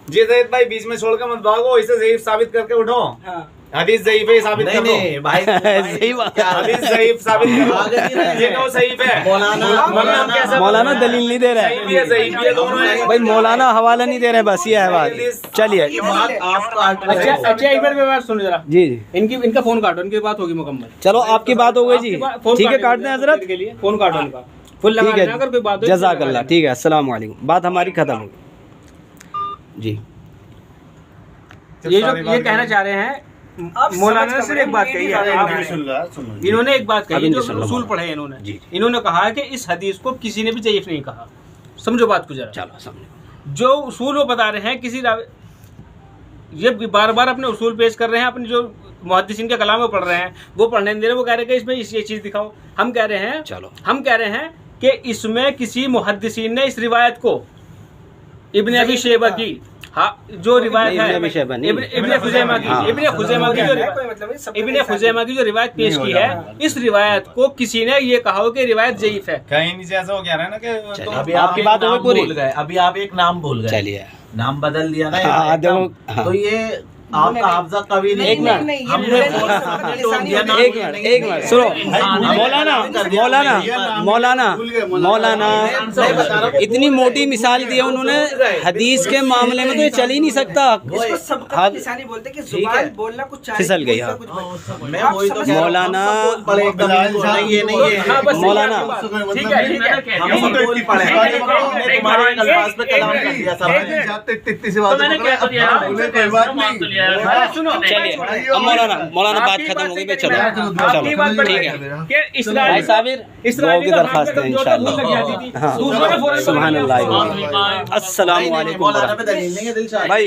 जी ज़ईफ़ भाई बीच में छोड़कर मत भागो, इसे ज़ईफ़ साबित करके उठो। हदीस ज़ईफ़ है साबित कर दो। नहीं भाई हदीस ज़ईफ़ साबित करो, ये तो सही है। मौलाना दलील नहीं दे रहा है भाई, मौलाना हवाला नहीं दे रहे, बस ये है बात। चलिए अच्छा एक बार सुनो जरा जी, इनका फोन काटो, इनकी बात होगी मुकम्मल। चलो आपकी बात हो गई जी, ठीक है काट दें हजरत के लिए फोन काटो इनका फुल लगा देना, अगर कोई बात हो जज़ाकल्लाह। ठीक है, अस्सलाम वालेकुम। बात हमारी खत्म हो गई जी। ये जो ये कहना चाह रहे हैं, मौलाना ने सिर्फ एक बात कही है, इन्होंने एक बात कही जो उसूल पढ़े इन्होंने, इन्होंने कहा कि इस हदीस को किसी ने भी ज़ईफ़ नहीं कहा। समझो बात को जरा। चलो समझो, जो उसूल वो बता रहे हैं, किसी ये बार बार अपने उसूल पेश कर रहे हैं, अपने जो मुहद्दिसीन के कलाम में पढ़ रहे हैं वो पढ़ने नहीं दे रहे, वो कह रहे हैं कि इसमें ये चीज़ दिखाओ। हम कह रहे हैं, चलो हम कह रहे हैं कि इसमें किसी मुहद्दिसीन ने इस रिवायत को, इब्न अबी शैबा की, हाँ जो रिवायत है इब्न खुज़ैमा की जो रिवायत पेश की है, इस रिवायत को किसी ने ये कहा हो कि रिवायत ज़ईफ़ है। कहीं नीचे ऐसा हो गया है ना कि तो अभी आपकी बात हो गई पूरी। अभी आप एक नाम भूल गए, चलिए नाम बदल दिया ना, तो ये आपका हाफ़िज़ा कभी नहीं। एक मिनट सुनो, मौलाना इतनी मोटी मिसाल दी है उन्होंने, हदीस के मामले में तो ये चल ही नहीं सकता। फिसल गई। मौलाना चलिए अब मौलाना बात खत्म हो गई, चलो ठीक है कि भाई साबिर की दरखास्त है इंशाअल्लाह। सुभान अल्लाह, अस्सलाम वालेकुम भाई।